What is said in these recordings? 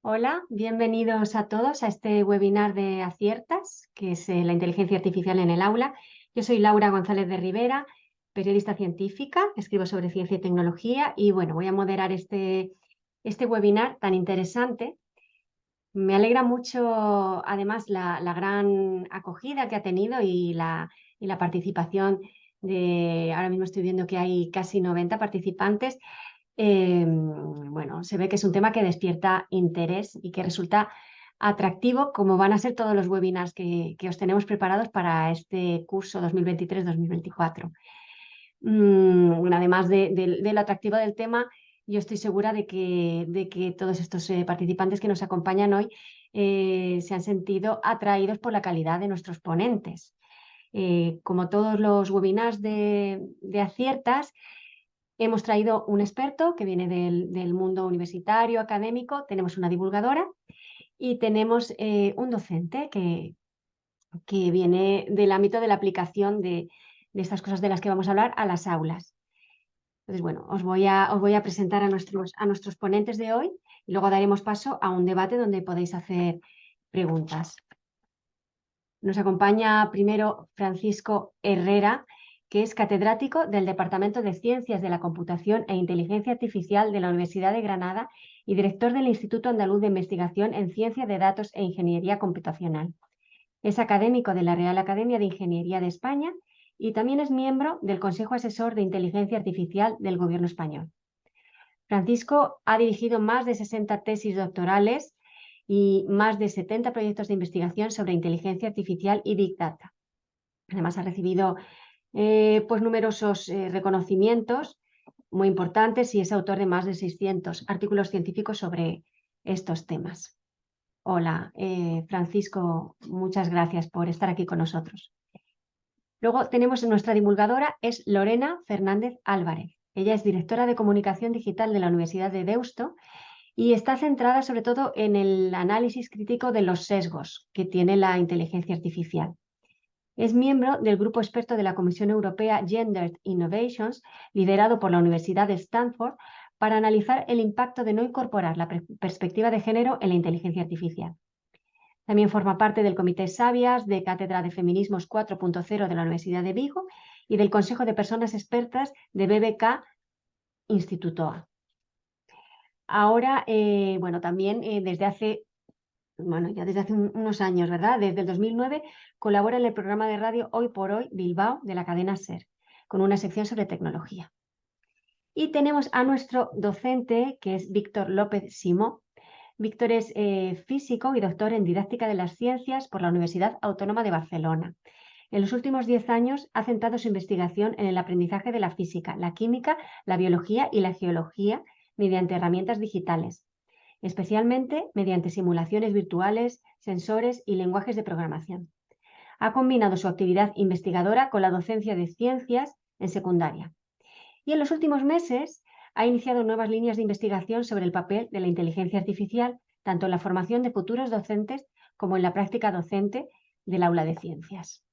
Hola, bienvenidos a todos a este webinar de Aciertas, que es la inteligencia artificial en el aula. Yo soy Laura González de Rivera, periodista científica, escribo sobre ciencia y tecnología y bueno, voy a moderar este webinar tan interesante. Me alegra mucho además la gran acogida que ha tenido y la participación ahora mismo estoy viendo que hay casi 90 participantes. Bueno, se ve que es un tema que despierta interés y que resulta atractivo, como van a ser todos los webinars que os tenemos preparados para este curso 2023-2024. Bueno, además de lo atractivo del tema, yo estoy segura de que todos estos participantes que nos acompañan hoy se han sentido atraídos por la calidad de nuestros ponentes. Como todos los webinars de Aciertas, hemos traído un experto que viene del mundo universitario, académico, tenemos una divulgadora y tenemos un docente que viene del ámbito de la aplicación de estas cosas de las que vamos a hablar a las aulas. Entonces, bueno, os voy a presentar a nuestros ponentes de hoy y luego daremos paso a un debate donde podéis hacer preguntas. Nos acompaña primero Francisco Herrera, que es catedrático del Departamento de Ciencias de la Computación e Inteligencia Artificial de la Universidad de Granada y director del Instituto Andaluz de Investigación en Ciencia de Datos e Ingeniería Computacional. Es académico de la Real Academia de Ingeniería de España y también es miembro del Consejo Asesor de Inteligencia Artificial del Gobierno español. Francisco ha dirigido más de 60 tesis doctorales y más de 70 proyectos de investigación sobre inteligencia artificial y Big Data. Además, ha recibido pues numerosos reconocimientos muy importantes y es autor de más de 600 artículos científicos sobre estos temas. Hola, Francisco, muchas gracias por estar aquí con nosotros. Luego tenemos nuestra divulgadora, es Lorena Fernández Álvarez. Ella es directora de Comunicación Digital de la Universidad de Deusto y está centrada sobre todo en el análisis crítico de los sesgos que tiene la inteligencia artificial. Es miembro del grupo experto de la Comisión Europea Gendered Innovations, liderado por la Universidad de Stanford, para analizar el impacto de no incorporar la perspectiva de género en la inteligencia artificial. También forma parte del Comité Sabias de Cátedra de Feminismos 4.0 de la Universidad de Vigo y del Consejo de Personas Expertas de BBK Instituto A. Ahora, bueno, también desde hace unos años, ¿verdad? Desde el 2009 colabora en el programa de radio Hoy por Hoy Bilbao de la cadena SER, con una sección sobre tecnología. Y tenemos a nuestro docente, que es Víctor López Simó. Víctor es físico y doctor en didáctica de las ciencias por la Universidad Autónoma de Barcelona. En los últimos 10 años ha centrado su investigación en el aprendizaje de la física, la química, la biología y la geología mediante herramientas digitales, especialmente mediante simulaciones virtuales, sensores y lenguajes de programación. Ha combinado su actividad investigadora con la docencia de ciencias en secundaria. Y en los últimos meses ha iniciado nuevas líneas de investigación sobre el papel de la inteligencia artificial, tanto en la formación de futuros docentes como en la práctica docente del aula de ciencias.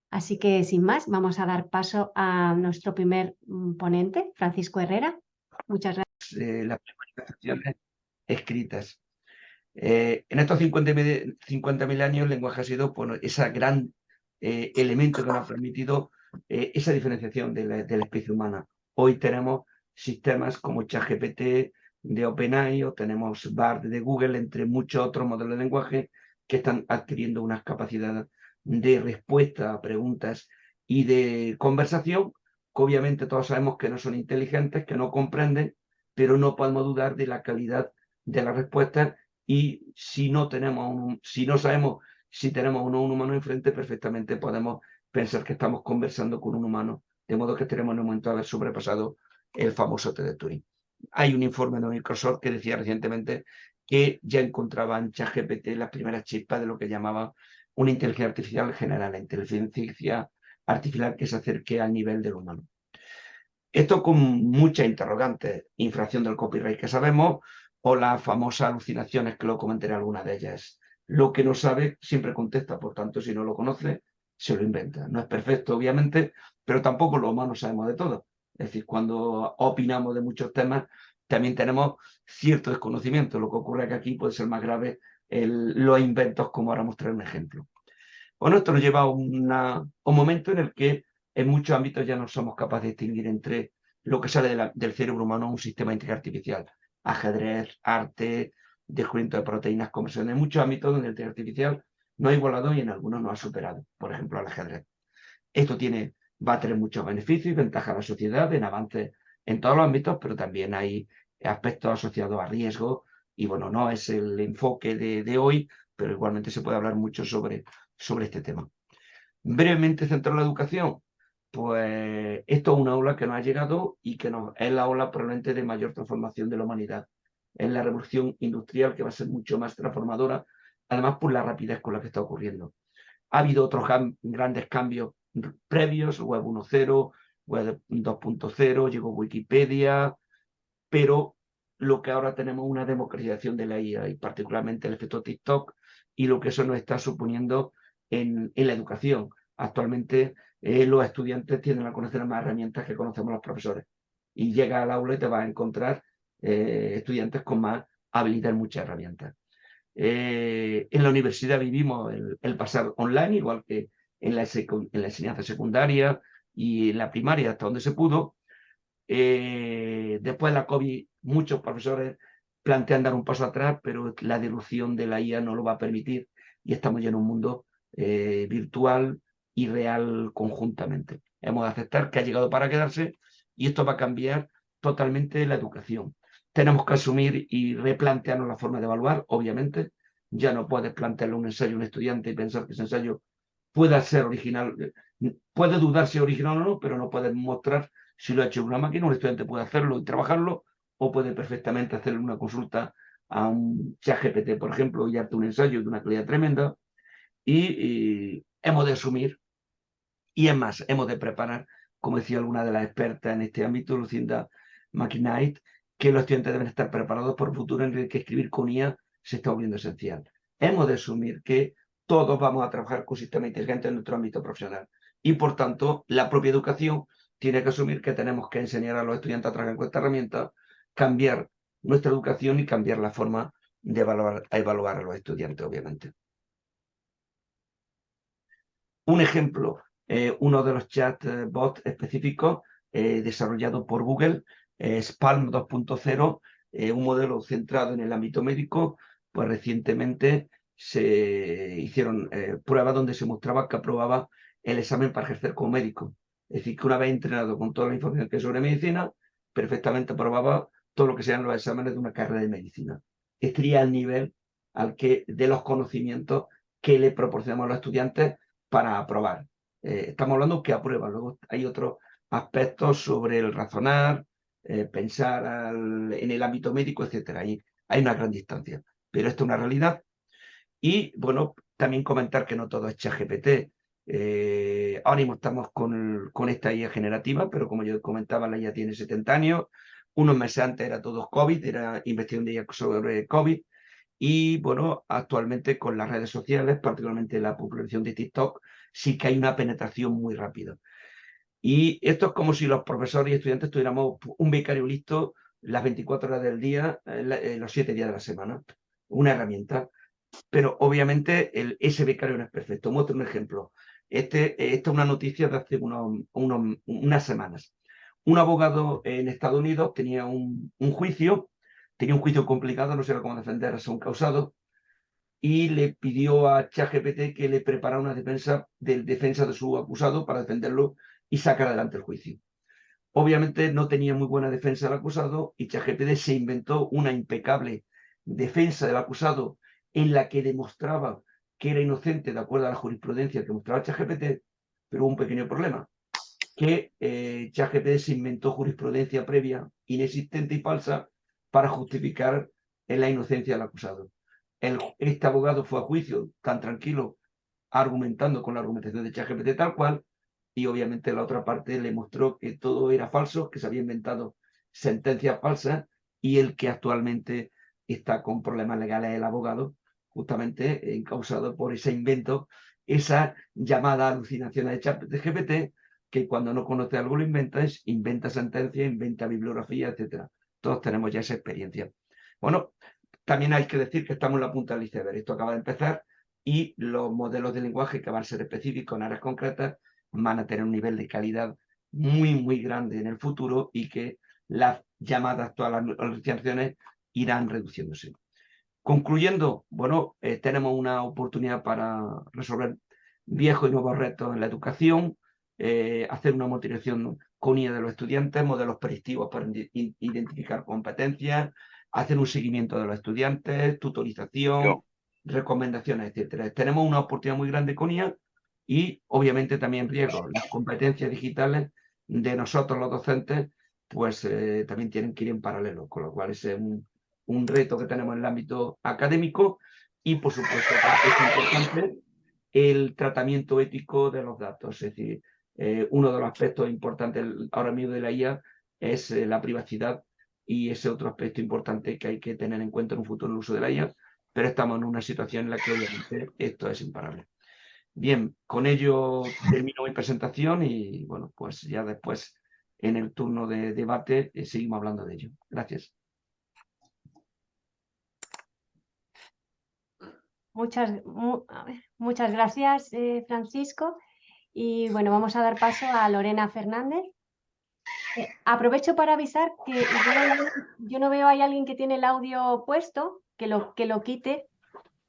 Así que, sin más, vamos a dar paso a nuestro primer ponente, Francisco Herrera. Muchas gracias. Las presentaciones escritas. En estos 50.000 años el lenguaje ha sido ese gran elemento que nos ha permitido esa diferenciación de la especie humana. Hoy tenemos sistemas como ChatGPT de OpenAI o tenemos BARD de Google, entre muchos otros modelos de lenguaje que están adquiriendo unas capacidades de respuesta a preguntas y de conversación que obviamente todos sabemos que no son inteligentes, que no comprenden, pero no podemos dudar de la calidad de las respuestas. Y si no sabemos si tenemos un humano enfrente, perfectamente podemos pensar que estamos conversando con un humano, de modo que tenemos en el momento de haber sobrepasado el famoso test de Turing. Hay un informe de Microsoft que decía recientemente que ya encontraba en ChatGPT las primeras chispas de lo que llamaba una inteligencia artificial general, la inteligencia artificial que se acerque al nivel del humano. Esto con muchas interrogantes, infracción del copyright que sabemos, o las famosas alucinaciones que lo comentaré algunas de ellas. Lo que no sabe siempre contesta, por tanto, si no lo conoce, se lo inventa. No es perfecto, obviamente, pero tampoco los humanos sabemos de todo. Es decir, cuando opinamos de muchos temas, también tenemos cierto desconocimiento. Lo que ocurre es que aquí puede ser más grave los inventos, como ahora mostraré un ejemplo. Bueno, esto nos lleva a un momento en el que en muchos ámbitos ya no somos capaces de distinguir entre lo que sale del cerebro humano, un sistema de inteligencia artificial, ajedrez, arte, descubrimiento de proteínas, conversiones. En muchos ámbitos donde la inteligencia artificial no ha igualado y en algunos no ha superado, por ejemplo, al ajedrez. Esto va a tener muchos beneficios y ventajas a la sociedad en avances en todos los ámbitos, pero también hay aspectos asociados a riesgo y bueno, no es el enfoque de hoy, pero igualmente se puede hablar mucho sobre este tema. Brevemente centrado en la educación, pues esto es una ola que nos ha llegado y que es la ola probablemente de mayor transformación de la humanidad. Es la revolución industrial que va a ser mucho más transformadora, además por la rapidez con la que está ocurriendo. Ha habido otros grandes cambios previos, Web 1.0, Web 2.0, llegó Wikipedia, pero lo que ahora tenemos es una democratización de la IA y particularmente el efecto TikTok y lo que eso nos está suponiendo en la educación. Actualmente los estudiantes tienden a conocer más herramientas que conocemos los profesores y llega al aula y te vas a encontrar estudiantes con más habilidad en muchas herramientas. En la universidad vivimos el pasar online, igual que en la enseñanza secundaria y en la primaria hasta donde se pudo. Después de la COVID, muchos profesores plantean dar un paso atrás, pero la dilución de la IA no lo va a permitir y estamos ya en un mundo virtual y real conjuntamente. Hemos de aceptar que ha llegado para quedarse y esto va a cambiar totalmente la educación. Tenemos que asumir y replantearnos la forma de evaluar, obviamente. Ya no puedes plantearle un ensayo a un estudiante y pensar que ese ensayo pueda ser original. Puede dudar si es original o no, pero no puedes mostrar si lo ha hecho una máquina. Un estudiante puede hacerlo y trabajarlo, o puede perfectamente hacerle una consulta a un ChatGPT, por ejemplo, y darte un ensayo de una calidad tremenda. Y hemos de asumir, y es más, hemos de preparar, como decía alguna de las expertas en este ámbito, Lucinda McKnight, que los estudiantes deben estar preparados por un futuro en el que escribir con IA se está volviendo esencial. Hemos de asumir que todos vamos a trabajar con sistemas inteligentes en nuestro ámbito profesional. Y por tanto, la propia educación tiene que asumir que tenemos que enseñar a los estudiantes a trabajar con esta herramienta, cambiar nuestra educación y cambiar la forma de evaluar a los estudiantes, obviamente. Un ejemplo, uno de los chatbots específicos desarrollado por Google es Palm 2.0, un modelo centrado en el ámbito médico. Pues recientemente se hicieron pruebas donde se mostraba que aprobaba el examen para ejercer como médico. Es decir, que una vez entrenado con toda la información que hay sobre medicina, perfectamente aprobaba todo lo que sean los exámenes de una carrera de medicina. Estaría al nivel de los conocimientos que le proporcionamos a los estudiantes para aprobar. Estamos hablando que aprueba. Luego hay otros aspectos sobre el razonar, pensar en el ámbito médico, etc. Hay una gran distancia. Pero esto es una realidad. Y bueno, también comentar que no todo es ChatGPT. Ahora mismo estamos con esta IA generativa, pero como yo comentaba, la IA tiene 70 años. Unos meses antes era todo COVID, era investigación de IA sobre COVID. Y bueno, actualmente con las redes sociales, particularmente la popularización de TikTok, sí que hay una penetración muy rápida. Y esto es como si los profesores y estudiantes tuviéramos un becario listo las 24 horas del día, los 7 días de la semana. Una herramienta. Pero obviamente ese becario no es perfecto. Muestro un ejemplo. Esta es una noticia de hace unas semanas. Un abogado en Estados Unidos tenía un juicio complicado, no sabía cómo defender a un causado, y le pidió a ChatGPT que le preparara una defensa de su acusado para defenderlo y sacar adelante el juicio. Obviamente no tenía muy buena defensa del acusado y ChatGPT se inventó una impecable defensa del acusado en la que demostraba que era inocente de acuerdo a la jurisprudencia que mostraba ChatGPT, pero hubo un pequeño problema, que ChatGPT se inventó jurisprudencia previa, inexistente y falsa, para justificar la inocencia del acusado. Este abogado fue a juicio tan tranquilo, argumentando con la argumentación de ChatGPT tal cual, y obviamente la otra parte le mostró que todo era falso, que se había inventado sentencias falsas, y el que actualmente está con problemas legales es el abogado, justamente encausado por ese invento, esa llamada alucinación de ChatGPT, que cuando no conoce algo lo inventa sentencia, inventa bibliografía, etc. todos tenemos ya esa experiencia. Bueno, también hay que decir que estamos en la punta del iceberg. Esto acaba de empezar y los modelos de lenguaje que van a ser específicos en áreas concretas van a tener un nivel de calidad muy, muy grande en el futuro y que las llamadas todas las organizaciones irán reduciéndose. Concluyendo, bueno, tenemos una oportunidad para resolver viejos y nuevos retos en la educación, hacer una motivación con IA de los estudiantes, modelos predictivos para identificar competencias, hacer un seguimiento de los estudiantes, tutorización, recomendaciones, etcétera. Tenemos una oportunidad muy grande con IA y obviamente también riesgos. Las competencias digitales de nosotros los docentes pues también tienen que ir en paralelo, con lo cual es un reto que tenemos en el ámbito académico y por supuesto es importante el tratamiento ético de los datos. Es decir, uno de los aspectos importantes ahora mismo de la IA es la privacidad y ese otro aspecto importante que hay que tener en cuenta en un futuro en el uso de la IA, pero estamos en una situación en la que obviamente esto es imparable. Bien, con ello termino mi presentación y bueno, pues ya después en el turno de debate seguimos hablando de ello. Gracias. Muchas gracias, Francisco. Y bueno, vamos a dar paso a Lorena Fernández. Aprovecho para avisar que yo no veo ahí alguien que tiene el audio puesto, que lo quite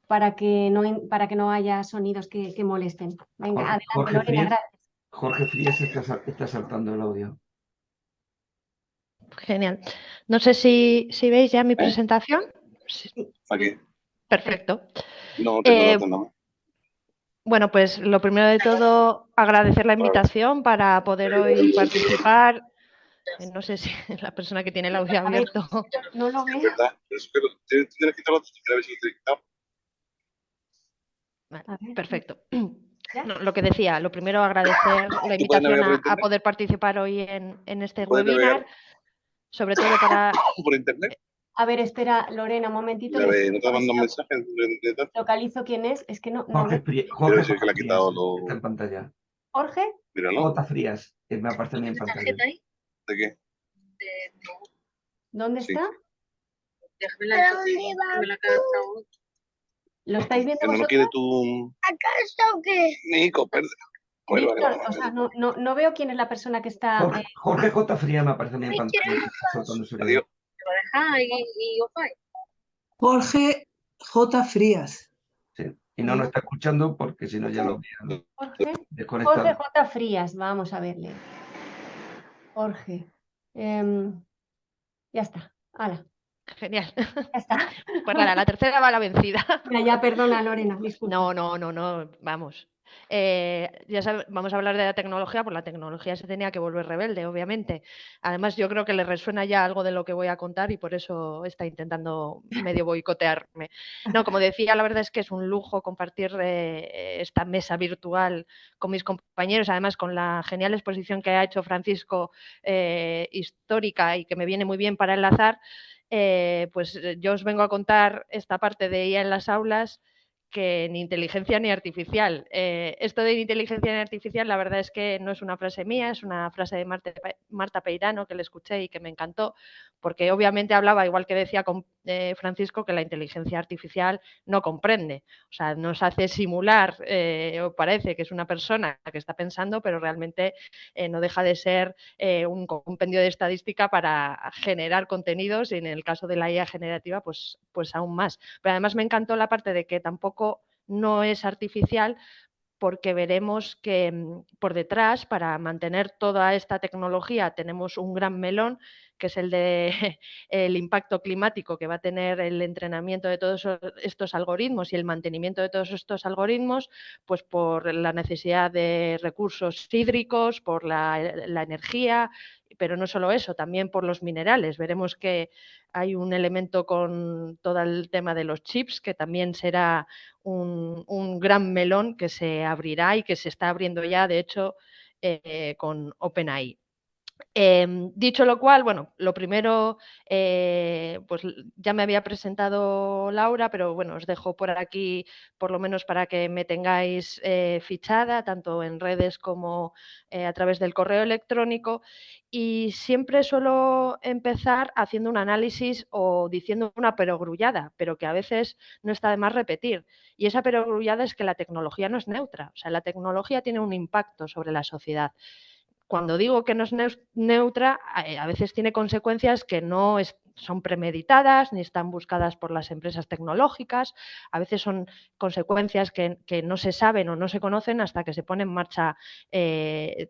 para que no haya sonidos que molesten. Venga, adelante, Jorge Lorena, Frías, gracias. Jorge Frías está saltando el audio. Genial. No sé si veis ya mi presentación. Aquí. Perfecto. No tengo datos, no. Bueno, pues lo primero de todo, agradecer la invitación para poder hoy participar. No sé si la persona que tiene el audio abierto. No lo veo. ¿Verdad? Pero tienes que quitar los datos, a ver si te he quitado. Vale, perfecto. No, lo que decía, lo primero agradecer la invitación a poder participar hoy en este webinar, sobre todo para... ¿Por internet? A ver, espera, Lorena, un momentito. No te mando un mensaje. Localizo quién es que no... Jorge Frías, que le ha quitado está en pantalla. ¿Jorge? Míralo. J. Frías, me aparece a mí en pantalla. ¿De qué? ¿Dónde está? ¿Dónde va? ¿Lo estáis viendo ¿Que no lo vosotros? quiere tu... ¿Acaso qué? Nico, perdón. Víctor, o sea, no veo quién es la persona que está... Jorge J. Frías me aparece a mí en pantalla. Adiós. Jorge J. Frías. Sí, y no nos está escuchando porque si no ya lo había desconectado. Jorge J. Frías, vamos a verle. Jorge. Ya está, hala. Genial. Ya está. Pues nada, la tercera va a la vencida. Ya perdona, Lorena, disculpa. No, vamos. Ya vamos a hablar de la tecnología, pues la tecnología se tenía que volver rebelde, obviamente. Además, yo creo que le resuena ya algo de lo que voy a contar y por eso está intentando medio boicotearme. No, como decía, la verdad es que es un lujo compartir esta mesa virtual con mis compañeros, además con la genial exposición que ha hecho Francisco, histórica y que me viene muy bien para enlazar. Pues yo os vengo a contar esta parte de IA en las aulas, que ni inteligencia ni artificial. Esto de inteligencia ni artificial, la verdad es que no es una frase mía, es una frase de Marta Peirano, que le escuché y que me encantó, porque obviamente hablaba, igual que decía con Francisco, que la inteligencia artificial no comprende. O sea, nos hace simular, o parece que es una persona que está pensando, pero realmente no deja de ser un compendio de estadística para generar contenidos y en el caso de la IA generativa, pues aún más. Pero además me encantó la parte de que tampoco no es artificial, porque veremos que por detrás, para mantener toda esta tecnología, tenemos un gran melón, que es el de el impacto climático que va a tener el entrenamiento de todos estos algoritmos y el mantenimiento de todos estos algoritmos, pues por la necesidad de recursos hídricos, por la energía, pero no solo eso, también por los minerales. Veremos que hay un elemento con todo el tema de los chips, que también será un gran melón que se abrirá y que se está abriendo ya, de hecho, con OpenAI. Dicho lo cual, bueno, lo primero, pues ya me había presentado Laura, pero bueno, os dejo por aquí, por lo menos para que me tengáis fichada, tanto en redes como a través del correo electrónico. Y siempre suelo empezar haciendo un análisis o diciendo una perogrullada, pero que a veces no está de más repetir. Y esa perogrullada es que la tecnología no es neutra, o sea, la tecnología tiene un impacto sobre la sociedad. Cuando digo que no es neutra, a veces tiene consecuencias que no son premeditadas ni están buscadas por las empresas tecnológicas. A veces son consecuencias que no se saben o no se conocen hasta que se pone en marcha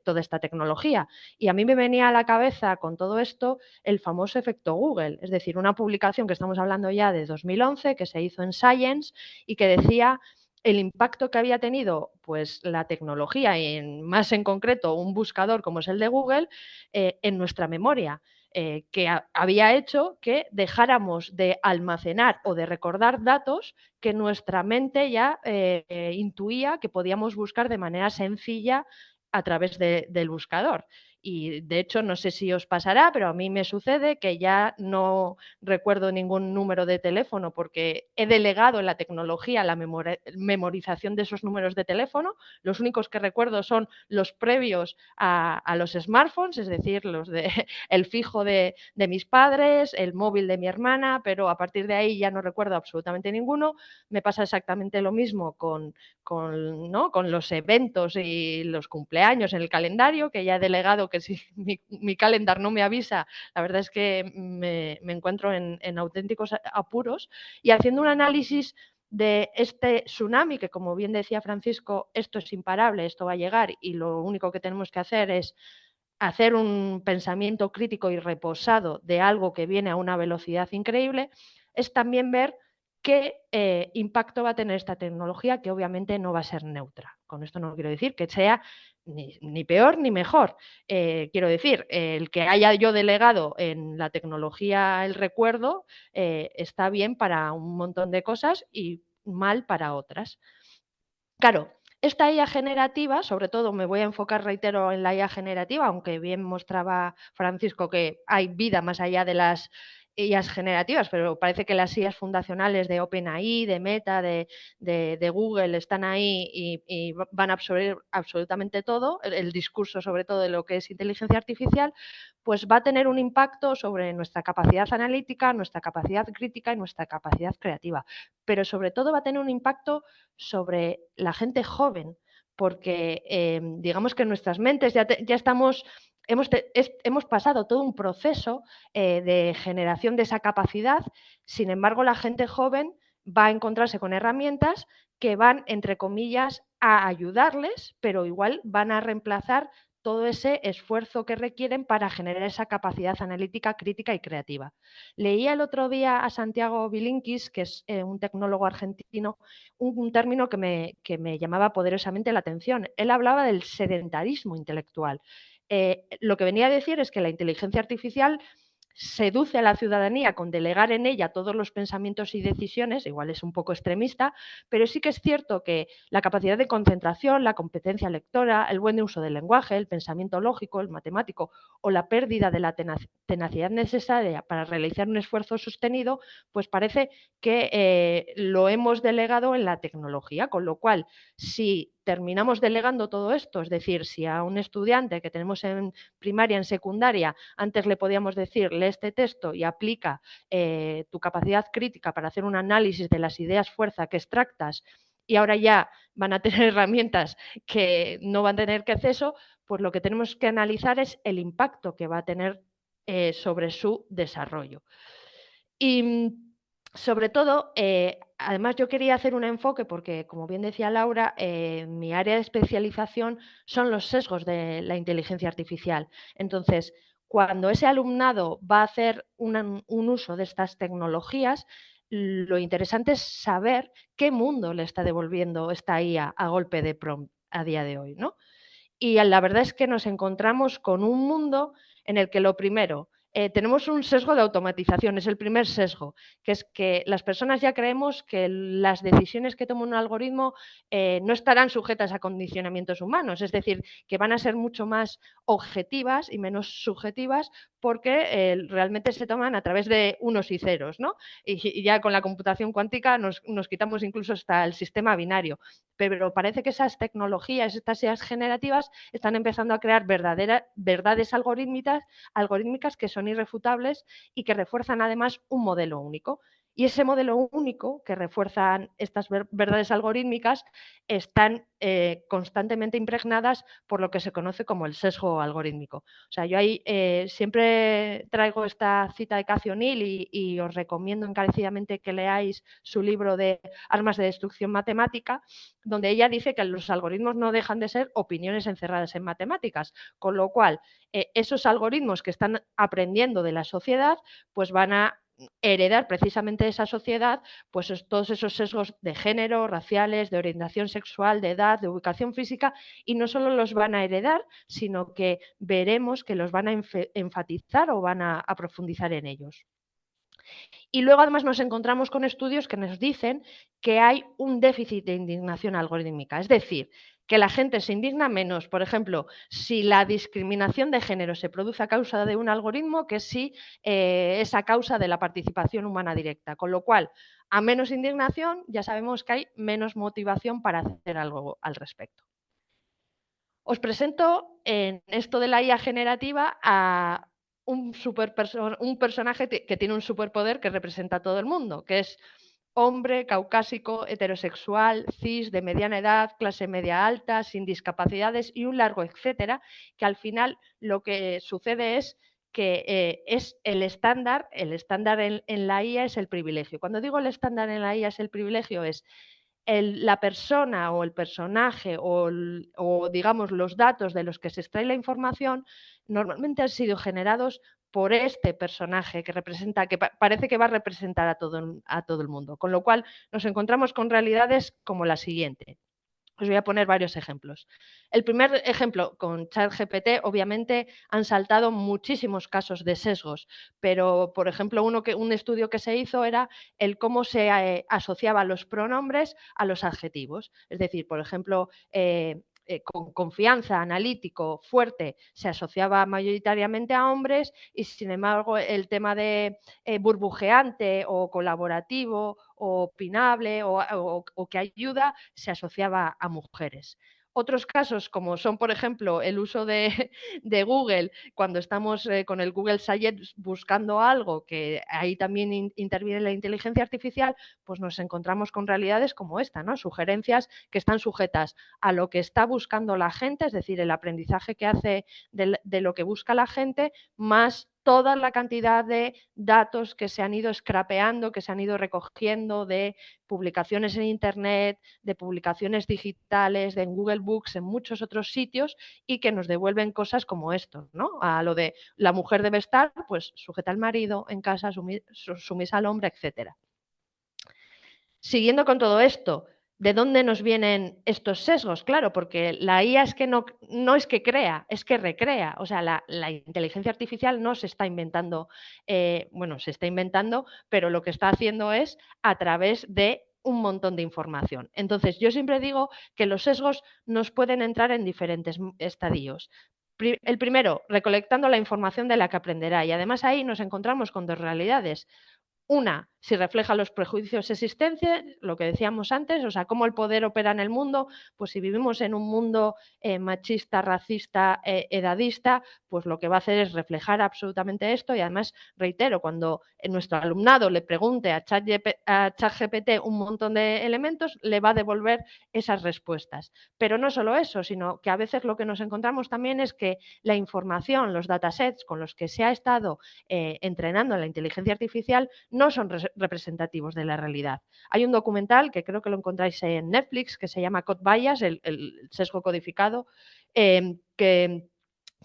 toda esta tecnología. Y a mí me venía a la cabeza con todo esto el famoso efecto Google, es decir, una publicación que estamos hablando ya de 2011 que se hizo en Science y que decía el impacto que había tenido pues, la tecnología y más en concreto un buscador como es el de Google en nuestra memoria, que había hecho que dejáramos de almacenar o de recordar datos que nuestra mente ya intuía que podíamos buscar de manera sencilla a través del buscador. Y de hecho, no sé si os pasará, pero a mí me sucede que ya no recuerdo ningún número de teléfono porque he delegado en la tecnología la memorización de esos números de teléfono. Los únicos que recuerdo son los previos a los smartphones, es decir, los de el fijo de mis padres, el móvil de mi hermana, pero a partir de ahí ya no recuerdo absolutamente ninguno. Me pasa exactamente lo mismo ¿no? con los eventos y los cumpleaños en el calendario, que ya he delegado que si mi calendar no me avisa, la verdad es que me encuentro en auténticos apuros. Y haciendo un análisis de este tsunami, que como bien decía Francisco, esto es imparable, esto va a llegar y lo único que tenemos que hacer es hacer un pensamiento crítico y reposado de algo que viene a una velocidad increíble, es también ver qué impacto va a tener esta tecnología, que obviamente no va a ser neutra. Con esto no quiero decir que sea ni peor ni mejor. Quiero decir, el que haya yo delegado en la tecnología el recuerdo está bien para un montón de cosas y mal para otras. Claro, esta IA generativa, sobre todo me voy a enfocar, reitero, en la IA generativa, aunque bien mostraba Francisco que hay vida más allá de las IAs generativas, pero parece que las IAs fundacionales de OpenAI, de Meta, de Google están ahí y van a absorber absolutamente todo, el discurso sobre todo de lo que es inteligencia artificial, pues va a tener un impacto sobre nuestra capacidad analítica, nuestra capacidad crítica y nuestra capacidad creativa, pero sobre todo va a tener un impacto sobre la gente joven, porque digamos que en nuestras mentes ya estamos, hemos pasado todo un proceso de generación de esa capacidad, sin embargo la gente joven va a encontrarse con herramientas que van, entre comillas, a ayudarles, pero igual van a reemplazar todo ese esfuerzo que requieren para generar esa capacidad analítica, crítica y creativa. Leía el otro día a Santiago Bilinkis, que es un tecnólogo argentino, un término que me llamaba poderosamente la atención. Él hablaba del sedentarismo intelectual. Lo que venía a decir es que la inteligencia artificial seduce a la ciudadanía con delegar en ella todos los pensamientos y decisiones, igual es un poco extremista, pero sí que es cierto que la capacidad de concentración, la competencia lectora, el buen uso del lenguaje, el pensamiento lógico, el matemático o la pérdida de la tenacidad necesaria para realizar un esfuerzo sostenido, pues parece que lo hemos delegado en la tecnología, con lo cual si terminamos delegando todo esto, es decir, si a un estudiante que tenemos en primaria, en secundaria, antes le podíamos decir, lee este texto y aplica tu capacidad crítica para hacer un análisis de las ideas fuerza que extractas, y ahora ya van a tener herramientas que no van a tener que hacer eso, pues lo que tenemos que analizar es el impacto que va a tener sobre su desarrollo. Y sobre todo, además yo quería hacer un enfoque porque, como bien decía Laura, mi área de especialización son los sesgos de la inteligencia artificial. Entonces, cuando ese alumnado va a hacer un uso de estas tecnologías, lo interesante es saber qué mundo le está devolviendo esta IA a golpe de prompt a día de hoy, ¿no? Y la verdad es que nos encontramos con un mundo en el que lo primero, tenemos un sesgo de automatización, es el primer sesgo, que es que las personas ya creemos que las decisiones que toma un algoritmo no estarán sujetas a condicionamientos humanos, es decir, que van a ser mucho más objetivas y menos subjetivas porque realmente se toman a través de unos y ceros, ¿no? Y ya con la computación cuántica nos quitamos incluso hasta el sistema binario. Pero parece que esas tecnologías, estas ideas generativas, están empezando a crear verdades algorítmicas que son irrefutables y que refuerzan además un modelo único. Y ese modelo único que refuerzan estas verdades algorítmicas están constantemente impregnadas por lo que se conoce como el sesgo algorítmico. O sea, yo ahí siempre traigo esta cita de Cathy O'Neil y os recomiendo encarecidamente que leáis su libro de Armas de Destrucción Matemática, donde ella dice que los algoritmos no dejan de ser opiniones encerradas en matemáticas, con lo cual esos algoritmos que están aprendiendo de la sociedad, pues van a heredar precisamente de esa sociedad pues todos esos sesgos de género, raciales, de orientación sexual, de edad, de ubicación física, y no solo los van a heredar, sino que veremos que los van a enfatizar o van a profundizar en ellos. Y luego además nos encontramos con estudios que nos dicen que hay un déficit de indignación algorítmica, es decir, que la gente se indigna menos, por ejemplo, si la discriminación de género se produce a causa de un algoritmo que si es a causa de la participación humana directa. Con lo cual, a menos indignación, ya sabemos que hay menos motivación para hacer algo al respecto. Os presento en esto de la IA generativa a un personaje que tiene un superpoder que representa a todo el mundo, que es hombre, caucásico, heterosexual, cis, de mediana edad, clase media alta, sin discapacidades y un largo etcétera, que al final lo que sucede es que es el estándar en la IA es el privilegio. Cuando digo el estándar en la IA es el privilegio, es la persona o el personaje o digamos los datos de los que se extrae la información normalmente han sido generados por este personaje que representa, que parece que va a representar a todo el mundo. Con lo cual nos encontramos con realidades como la siguiente. Os voy a poner varios ejemplos. El primer ejemplo, con ChatGPT, obviamente han saltado muchísimos casos de sesgos, pero, por ejemplo, un estudio que se hizo era el cómo se asociaban los pronombres a los adjetivos. Es decir, por ejemplo, con confianza, analítico, fuerte, se asociaba mayoritariamente a hombres y, sin embargo, el tema de burbujeante o colaborativo o opinable o que ayuda se asociaba a mujeres. Otros casos, como son, por ejemplo, el uso de Google, cuando estamos con el Google Science buscando algo, que ahí también interviene la inteligencia artificial, pues nos encontramos con realidades como esta, ¿no? Sugerencias que están sujetas a lo que está buscando la gente, es decir, el aprendizaje que hace de lo que busca la gente, más toda la cantidad de datos que se han ido scrapeando, que se han ido recogiendo de publicaciones en Internet, de publicaciones digitales, de en Google Books, en muchos otros sitios y que nos devuelven cosas como esto, ¿no? A lo de la mujer debe estar pues sujeta al marido, en casa, sumisa al hombre, etcétera. Siguiendo con todo esto, ¿de dónde nos vienen estos sesgos? Claro, porque la IA es que no es que crea, es que recrea. O sea, la inteligencia artificial no se está inventando, bueno, se está inventando, pero lo que está haciendo es a través de un montón de información. Entonces, yo siempre digo que los sesgos nos pueden entrar en diferentes estadios. El primero, recolectando la información de la que aprenderá. Y además ahí nos encontramos con dos realidades. Una, si refleja los prejuicios existentes, lo que decíamos antes, o sea, cómo el poder opera en el mundo, pues si vivimos en un mundo machista, racista, edadista, pues lo que va a hacer es reflejar absolutamente esto y además, reitero, cuando nuestro alumnado le pregunte a ChatGPT un montón de elementos, le va a devolver esas respuestas. Pero no solo eso, sino que a veces lo que nos encontramos también es que la información, los datasets con los que se ha estado entrenando la inteligencia artificial no son representativos de la realidad. Hay un documental que creo que lo encontráis en Netflix que se llama Code Bias, el sesgo codificado, que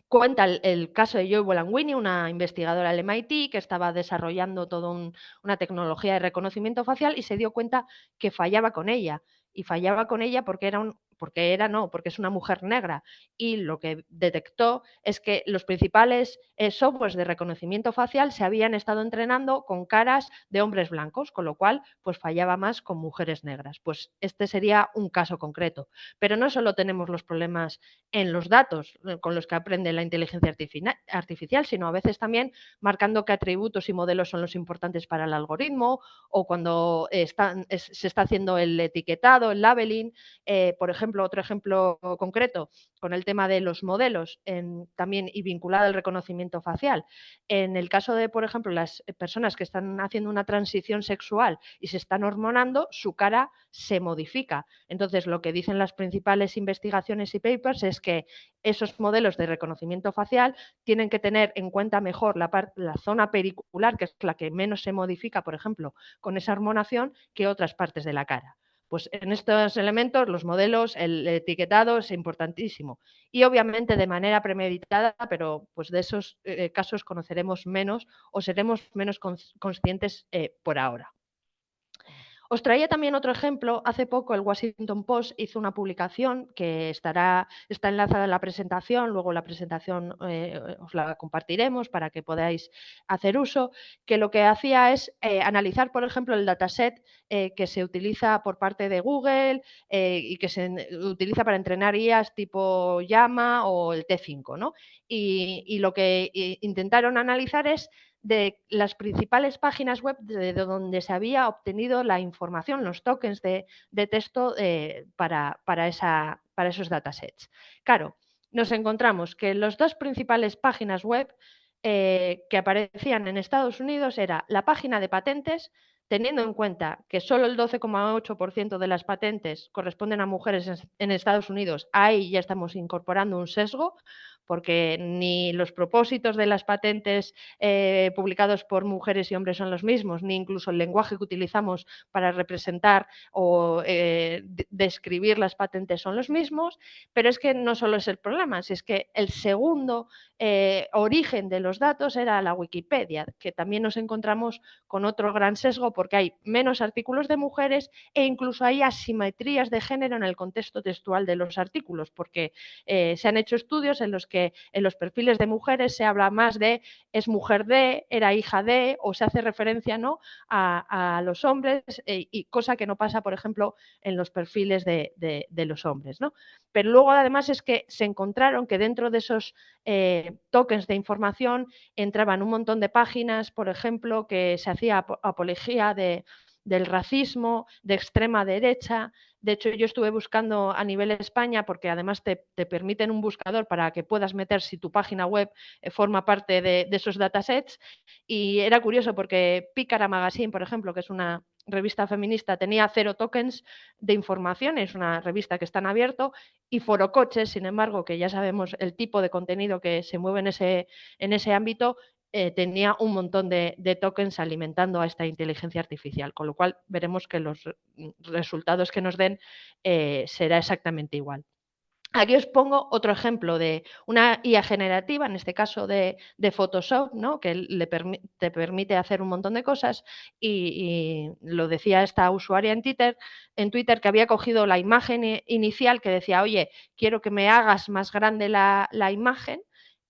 cuenta el caso de Joy Buolamwini, una investigadora del MIT que estaba desarrollando toda una tecnología de reconocimiento facial y se dio cuenta que fallaba con ella. Y fallaba con ella porque era porque porque es una mujer negra. Y lo que detectó es que los principales softwares de reconocimiento facial se habían estado entrenando con caras de hombres blancos, con lo cual pues fallaba más con mujeres negras. Pues este sería un caso concreto. Pero no solo tenemos los problemas en los datos con los que aprende la inteligencia artificial, sino a veces también marcando qué atributos y modelos son los importantes para el algoritmo, o cuando se está haciendo el etiquetado, el labeling. Por ejemplo, otro ejemplo concreto con el tema de los modelos también y vinculado al reconocimiento facial. En el caso de, por ejemplo, las personas que están haciendo una transición sexual y se están hormonando, su cara se modifica. Entonces, lo que dicen las principales investigaciones y papers es que esos modelos de reconocimiento facial tienen que tener en cuenta mejor la zona pericular, que es la que menos se modifica, por ejemplo, con esa hormonación, que otras partes de la cara. Pues en estos elementos, los modelos, el etiquetado es importantísimo. Y obviamente de manera premeditada, pero pues de esos casos conoceremos menos o seremos menos conscientes por ahora. Os traía también otro ejemplo. Hace poco el Washington Post hizo una publicación que está enlazada en la presentación, luego la presentación os la compartiremos para que podáis hacer uso, que lo que hacía es analizar, por ejemplo, el dataset que se utiliza por parte de Google y que se utiliza para entrenar IAs tipo Llama o el T5, ¿no? Y lo que intentaron analizar es de las principales páginas web de donde se había obtenido la información, los tokens de texto para esos datasets. Claro, nos encontramos que las dos principales páginas web que aparecían en Estados Unidos era la página de patentes, teniendo en cuenta que solo el 12,8% de las patentes corresponden a mujeres en Estados Unidos. Ahí ya estamos incorporando un sesgo, porque ni los propósitos de las patentes publicados por mujeres y hombres son los mismos, ni incluso el lenguaje que utilizamos para representar o describir las patentes son los mismos. Pero es que no solo es el problema, es que el segundo origen de los datos era la Wikipedia, que también nos encontramos con otro gran sesgo, porque hay menos artículos de mujeres e incluso hay asimetrías de género en el contexto textual de los artículos, porque se han hecho estudios en los que en los perfiles de mujeres se habla más de es mujer de, era hija de, o se hace referencia, ¿no?, a los hombres, y cosa que no pasa, por ejemplo, en los perfiles de los hombres, ¿no? Pero luego además es que se encontraron que dentro de esos tokens de información entraban un montón de páginas, por ejemplo, que se hacía apología del racismo, de extrema derecha. De hecho, yo estuve buscando a nivel España, porque además te permiten un buscador para que puedas meter si tu página web forma parte de esos datasets. Y era curioso porque Pícara Magazine, por ejemplo, que es una revista feminista, tenía 0 tokens de información, es una revista que está en abierto, y Forocoches, sin embargo, que ya sabemos el tipo de contenido que se mueve en ese ámbito, tenía un montón de tokens alimentando a esta inteligencia artificial, con lo cual veremos que los resultados que nos den será exactamente igual. Aquí os pongo otro ejemplo de una IA generativa, en este caso de Photoshop, ¿no?, que te permite hacer un montón de cosas, y lo decía esta usuaria en Twitter, que había cogido la imagen inicial que decía, oye, quiero que me hagas más grande la imagen,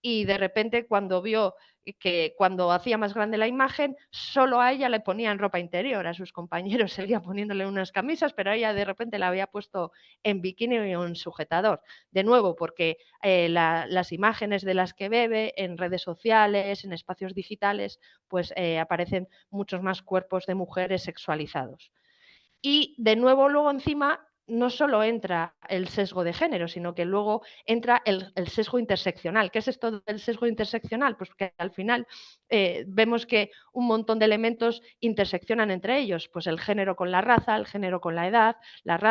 y de repente cuando vio que cuando hacía más grande la imagen, solo a ella le ponían ropa interior, a sus compañeros seguía poniéndole unas camisas, pero a ella de repente la había puesto en bikini o en sujetador. De nuevo, porque las imágenes de las que bebe en redes sociales, en espacios digitales, pues aparecen muchos más cuerpos de mujeres sexualizados. Y de nuevo luego encima no solo entra el sesgo de género, sino que luego entra el sesgo interseccional. ¿Qué es esto del sesgo interseccional? Pues que al final vemos que un montón de elementos interseccionan entre ellos, pues el género con la raza, el género con la edad,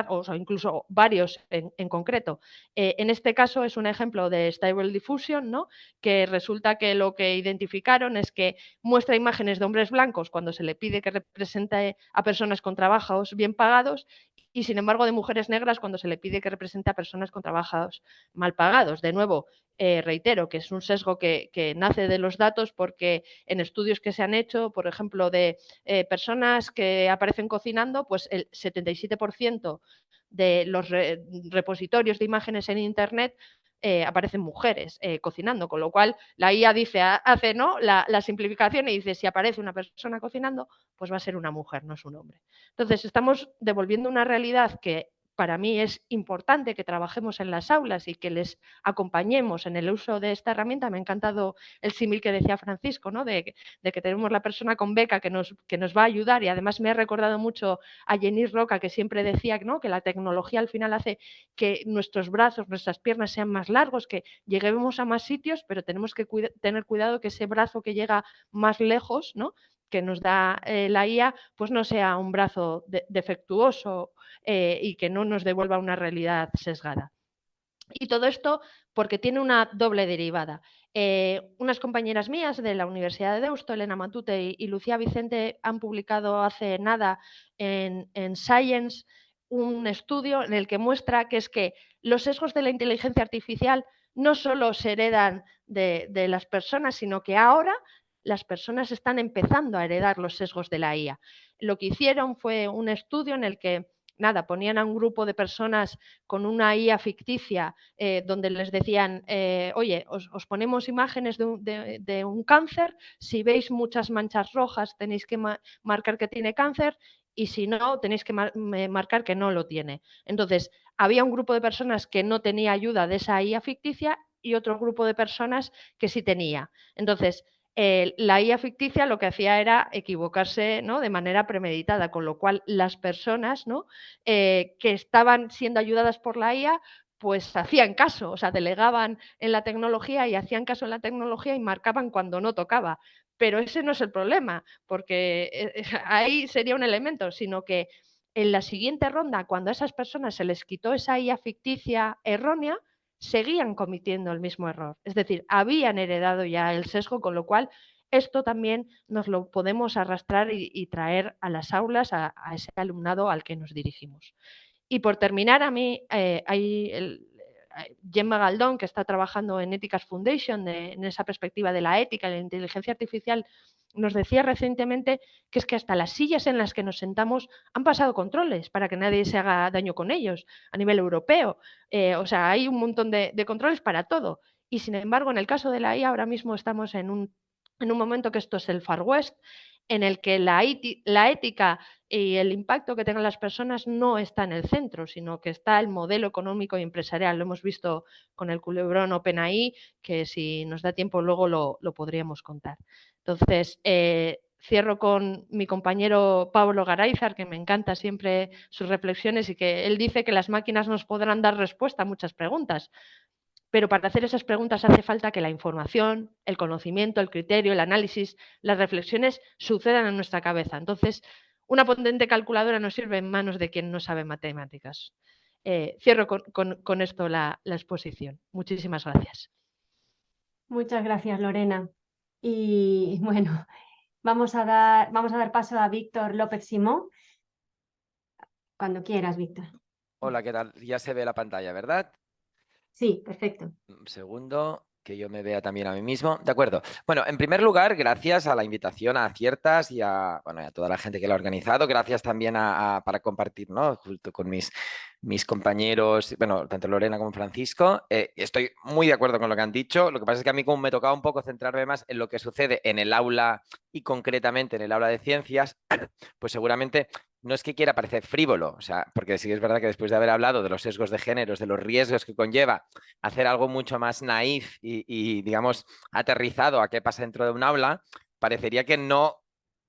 o sea, incluso varios en concreto. En este caso es un ejemplo de Stable Diffusion, ¿no?, que resulta que lo que identificaron es que muestra imágenes de hombres blancos cuando se le pide que represente a personas con trabajos bien pagados, y sin embargo de mujeres negras cuando se le pide que represente a personas con trabajos mal pagados. De nuevo, reitero que es un sesgo que nace de los datos, porque en estudios que se han hecho, por ejemplo, de personas que aparecen cocinando, pues el 77% de los repositorios de imágenes en Internet aparecen mujeres cocinando, con lo cual la IA hace ¿no? la simplificación y dice, si aparece una persona cocinando, pues va a ser una mujer, no es un hombre. Entonces, estamos devolviendo una realidad que para mí es importante que trabajemos en las aulas y que les acompañemos en el uso de esta herramienta. Me ha encantado el símil que decía Francisco, ¿no? de que tenemos la persona con beca que nos va a ayudar, y además me ha recordado mucho a Jenny Roca, que siempre decía, ¿no? que la tecnología al final hace que nuestros brazos, nuestras piernas sean más largos, que lleguemos a más sitios, pero tenemos que tener cuidado que ese brazo que llega más lejos, ¿no? que nos da la IA, pues no sea un brazo defectuoso y que no nos devuelva una realidad sesgada. Y todo esto porque tiene una doble derivada. Unas compañeras mías de la Universidad de Deusto, Elena Matute y Lucía Vicente, han publicado hace nada en Science un estudio en el que muestra que es que los sesgos de la inteligencia artificial no solo se heredan de las personas, sino que ahora las personas están empezando a heredar los sesgos de la IA. Lo que hicieron fue un estudio en el que ponían a un grupo de personas con una IA ficticia donde les decían, oye, os ponemos imágenes de un cáncer, si veis muchas manchas rojas tenéis que marcar que tiene cáncer y si no, tenéis que marcar que no lo tiene. Entonces, había un grupo de personas que no tenía ayuda de esa IA ficticia y otro grupo de personas que sí tenía. Entonces, la IA ficticia lo que hacía era equivocarse, ¿no? de manera premeditada, con lo cual las personas, ¿no? que estaban siendo ayudadas por la IA, pues hacían caso, o sea, delegaban en la tecnología y hacían caso en la tecnología y marcaban cuando no tocaba. Pero ese no es el problema, porque ahí sería un elemento, sino que en la siguiente ronda, cuando a esas personas se les quitó esa IA ficticia errónea, seguían cometiendo el mismo error. Es decir, habían heredado ya el sesgo, con lo cual esto también nos lo podemos arrastrar y traer a las aulas, a ese alumnado al que nos dirigimos. Y por terminar, a mí hay Gemma Galdón, que está trabajando en Ethics Foundation, en esa perspectiva de la ética y la inteligencia artificial, nos decía recientemente que es que hasta las sillas en las que nos sentamos han pasado controles para que nadie se haga daño con ellos a nivel europeo. O sea, hay un montón de controles para todo. Y sin embargo, en el caso de la IA, ahora mismo estamos en un momento que esto es el Far West, en el que la ética y el impacto que tengan las personas no está en el centro, sino que está el modelo económico y empresarial. Lo hemos visto con el culebrón OpenAI, que si nos da tiempo luego lo podríamos contar. Entonces, cierro con mi compañero Pablo Garayzar, que me encanta siempre sus reflexiones y que él dice que las máquinas nos podrán dar respuesta a muchas preguntas. Pero para hacer esas preguntas hace falta que la información, el conocimiento, el criterio, el análisis, las reflexiones sucedan en nuestra cabeza. Entonces, una potente calculadora no sirve en manos de quien no sabe matemáticas. Cierro con esto la exposición. Muchísimas gracias. Muchas gracias, Lorena. Y bueno, vamos a dar paso a Víctor López Simón. Cuando quieras, Víctor. Hola, ¿qué tal? Ya se ve la pantalla, ¿verdad? Sí, perfecto. Un segundo, que yo me vea también a mí mismo. De acuerdo. Bueno, en primer lugar, gracias a la invitación a Aciertas y a toda la gente que lo ha organizado. Gracias también para compartir, ¿no? Junto con mis compañeros, bueno, tanto Lorena como Francisco. Estoy muy de acuerdo con lo que han dicho. Lo que pasa es que a mí como me tocaba un poco centrarme más en lo que sucede en el aula y concretamente en el aula de ciencias, pues seguramente no es que quiera parecer frívolo, o sea, porque sí es verdad que después de haber hablado de los sesgos de géneros, de los riesgos que conlleva hacer algo mucho más naif y digamos, aterrizado a qué pasa dentro de un aula, parecería que no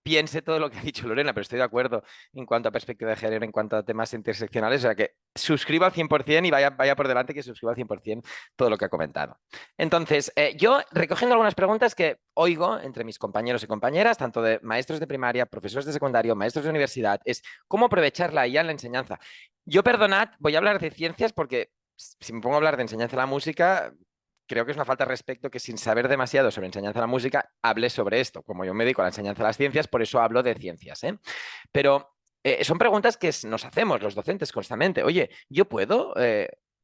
piense todo lo que ha dicho Lorena, pero estoy de acuerdo en cuanto a perspectiva de género, en cuanto a temas interseccionales, o sea que suscribo al 100% y vaya por delante que suscribo al 100% todo lo que ha comentado. Entonces, yo recogiendo algunas preguntas que oigo entre mis compañeros y compañeras, tanto de maestros de primaria, profesores de secundario, maestros de universidad, es cómo aprovechar la IA en la enseñanza. Yo, perdonad, voy a hablar de ciencias porque si me pongo a hablar de enseñanza de la música, creo que es una falta de respeto que sin saber demasiado sobre enseñanza de la música hable sobre esto. Como yo me dedico a la enseñanza de las ciencias, por eso hablo de ciencias, ¿eh? Pero son preguntas que nos hacemos los docentes constantemente. Oye, ¿yo puedo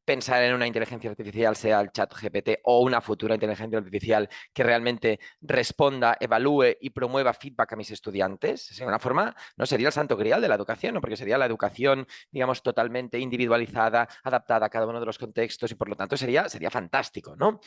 pensar en una inteligencia artificial, sea el ChatGPT o una futura inteligencia artificial que realmente responda, evalúe y promueva feedback a mis estudiantes. Es una forma, no sería el santo grial de la educación, ¿no? Porque sería la educación, digamos, totalmente individualizada, adaptada a cada uno de los contextos y por lo tanto sería fantástico, ¿no?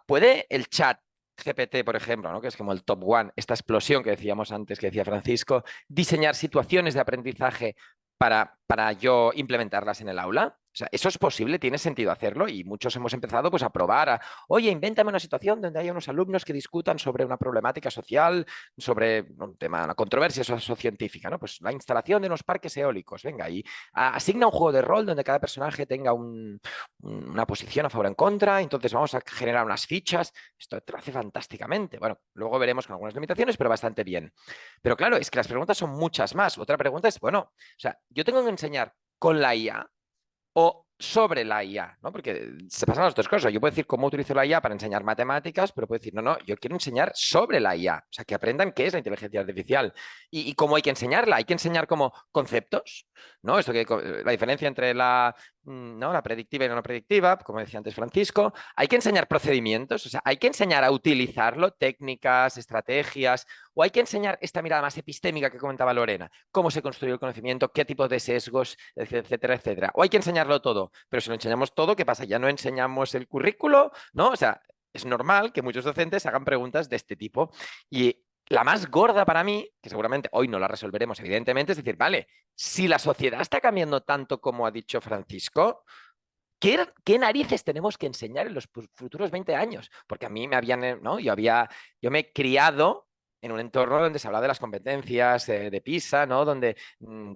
¿Puede el chat GPT, por ejemplo, ¿no? Que es como el top one, esta explosión que decíamos antes, que decía Francisco, diseñar situaciones de aprendizaje para yo implementarlas en el aula? O sea, ¿eso es posible? ¿Tiene sentido hacerlo? Y muchos hemos empezado pues, a probar, oye, invéntame una situación donde haya unos alumnos que discutan sobre una problemática social, sobre un tema, una controversia sociocientífica, ¿no? Pues la instalación de unos parques eólicos, venga, y asigna un juego de rol donde cada personaje tenga una posición a favor o en contra, entonces vamos a generar unas fichas. Esto te lo hace fantásticamente. Bueno, luego veremos con algunas limitaciones, pero bastante bien. Pero claro, es que las preguntas son muchas más. Otra pregunta es, bueno, o sea, yo tengo que enseñar con la IA o sobre la IA, ¿no? Porque se pasan las dos cosas. Yo puedo decir cómo utilizo la IA para enseñar matemáticas, pero puedo decir, no, yo quiero enseñar sobre la IA, o sea, que aprendan qué es la inteligencia artificial y cómo hay que enseñarla. Hay que enseñar como conceptos, ¿no? Esto que la diferencia entre la predictiva y la no predictiva, como decía antes Francisco. Hay que enseñar procedimientos, o sea, hay que enseñar a utilizarlo, técnicas, estrategias, o hay que enseñar esta mirada más epistémica que comentaba Lorena, cómo se construye el conocimiento, qué tipo de sesgos, etcétera, etcétera. O hay que enseñarlo todo, pero si lo enseñamos todo, ¿qué pasa? Ya no enseñamos el currículo, ¿no? O sea, es normal que muchos docentes hagan preguntas de este tipo. Y la más gorda para mí, que seguramente hoy no la resolveremos evidentemente, es decir, vale, si la sociedad está cambiando tanto como ha dicho Francisco, ¿qué narices tenemos que enseñar en los futuros 20 años? Porque a mí me habían, ¿no? Yo me he criado en un entorno donde se habla de las competencias de PISA, ¿no? Donde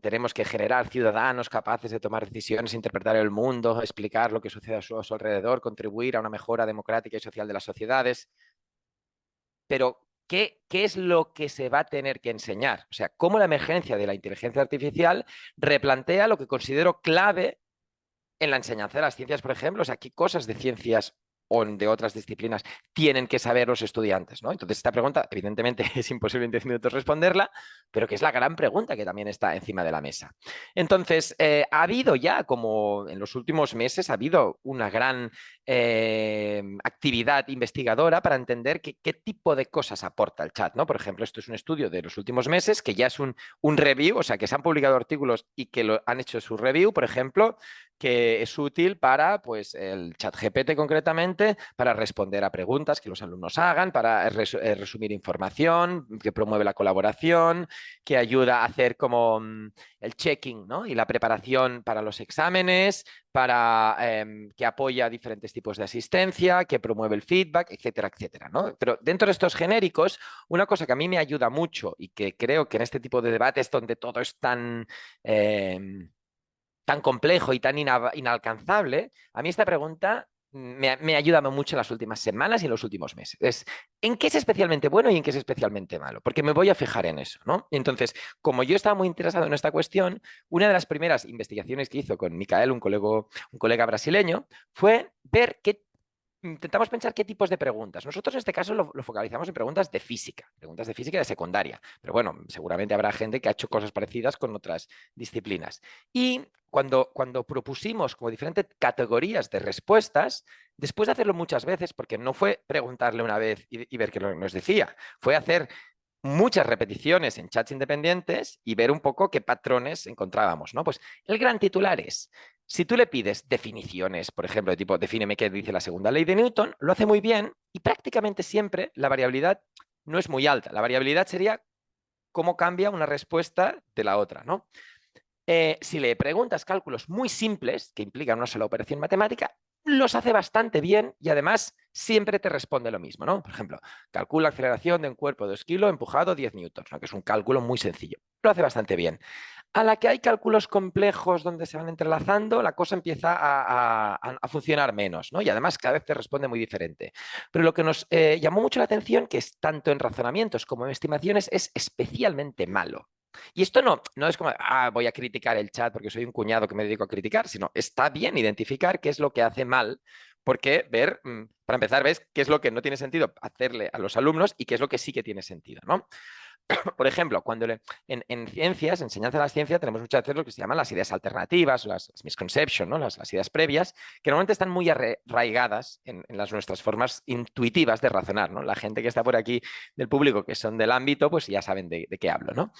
tenemos que generar ciudadanos capaces de tomar decisiones, interpretar el mundo, explicar lo que sucede a su alrededor, contribuir a una mejora democrática y social de las sociedades. Pero, ¿qué es lo que se va a tener que enseñar? O sea, cómo la emergencia de la inteligencia artificial replantea lo que considero clave en la enseñanza de las ciencias, por ejemplo. O sea, ¿qué cosas de ciencias o de otras disciplinas tienen que saber los estudiantes, ¿no? Entonces, esta pregunta, evidentemente, es imposible en 10 minutos responderla, pero que es la gran pregunta que también está encima de la mesa. Entonces, ha habido ya, como en los últimos meses, ha habido una gran actividad investigadora para entender qué tipo de cosas aporta el chat, ¿no? Por ejemplo, esto es un estudio de los últimos meses que ya es un review, o sea, que se han publicado artículos y que han hecho su review, por ejemplo, que es útil para, pues, el ChatGPT concretamente, para responder a preguntas que los alumnos hagan, para resumir información, que promueve la colaboración, que ayuda a hacer como el checking, ¿no? Y la preparación para los exámenes, para que apoya diferentes tipos de asistencia, que promueve el feedback, etcétera, etcétera, ¿no? Pero dentro de estos genéricos, una cosa que a mí me ayuda mucho y que creo que en este tipo de debates donde todo es tan complejo y tan inalcanzable, a mí esta pregunta me ha ayudado mucho en las últimas semanas y en los últimos meses. Es, ¿en qué es especialmente bueno y en qué es especialmente malo? Porque me voy a fijar en eso, ¿no? Entonces, como yo estaba muy interesado en esta cuestión, una de las primeras investigaciones que hizo con Micael, un colega brasileño, fue ver intentamos pensar qué tipos de preguntas. Nosotros en este caso lo focalizamos en preguntas de física de secundaria. Pero bueno, seguramente habrá gente que ha hecho cosas parecidas con otras disciplinas. Y cuando propusimos como diferentes categorías de respuestas, después de hacerlo muchas veces, porque no fue preguntarle una vez y ver qué nos decía, fue hacer muchas repeticiones en chats independientes y ver un poco qué patrones encontrábamos, ¿no? Pues el gran titular es, si tú le pides definiciones, por ejemplo, de tipo, defíneme qué dice la segunda ley de Newton, lo hace muy bien y prácticamente siempre la variabilidad no es muy alta. La variabilidad sería cómo cambia una respuesta de la otra, ¿no? Si le preguntas cálculos muy simples, que implican una sola operación matemática, los hace bastante bien y además siempre te responde lo mismo, ¿no? Por ejemplo, calcula la aceleración de un cuerpo de 2 kilos empujado 10 newtons, ¿no? Que es un cálculo muy sencillo. Lo hace bastante bien. A la que hay cálculos complejos donde se van entrelazando, la cosa empieza a funcionar menos, ¿no? Y además cada vez te responde muy diferente. Pero lo que nos llamó mucho la atención, que es tanto en razonamientos como en estimaciones, es especialmente malo. Y esto no es como, voy a criticar el chat porque soy un cuñado que me dedico a criticar, sino está bien identificar qué es lo que hace mal, porque para empezar, ves qué es lo que no tiene sentido hacerle a los alumnos y qué es lo que sí que tiene sentido, ¿no? Por ejemplo, cuando en ciencias, enseñanza de la ciencia, tenemos muchas veces lo que se llaman las ideas alternativas, las misconceptions, ¿no? Las ideas previas, que normalmente están muy arraigadas en nuestras formas intuitivas de razonar, ¿no? La gente que está por aquí del público, que son del ámbito, pues ya saben de qué hablo, ¿no?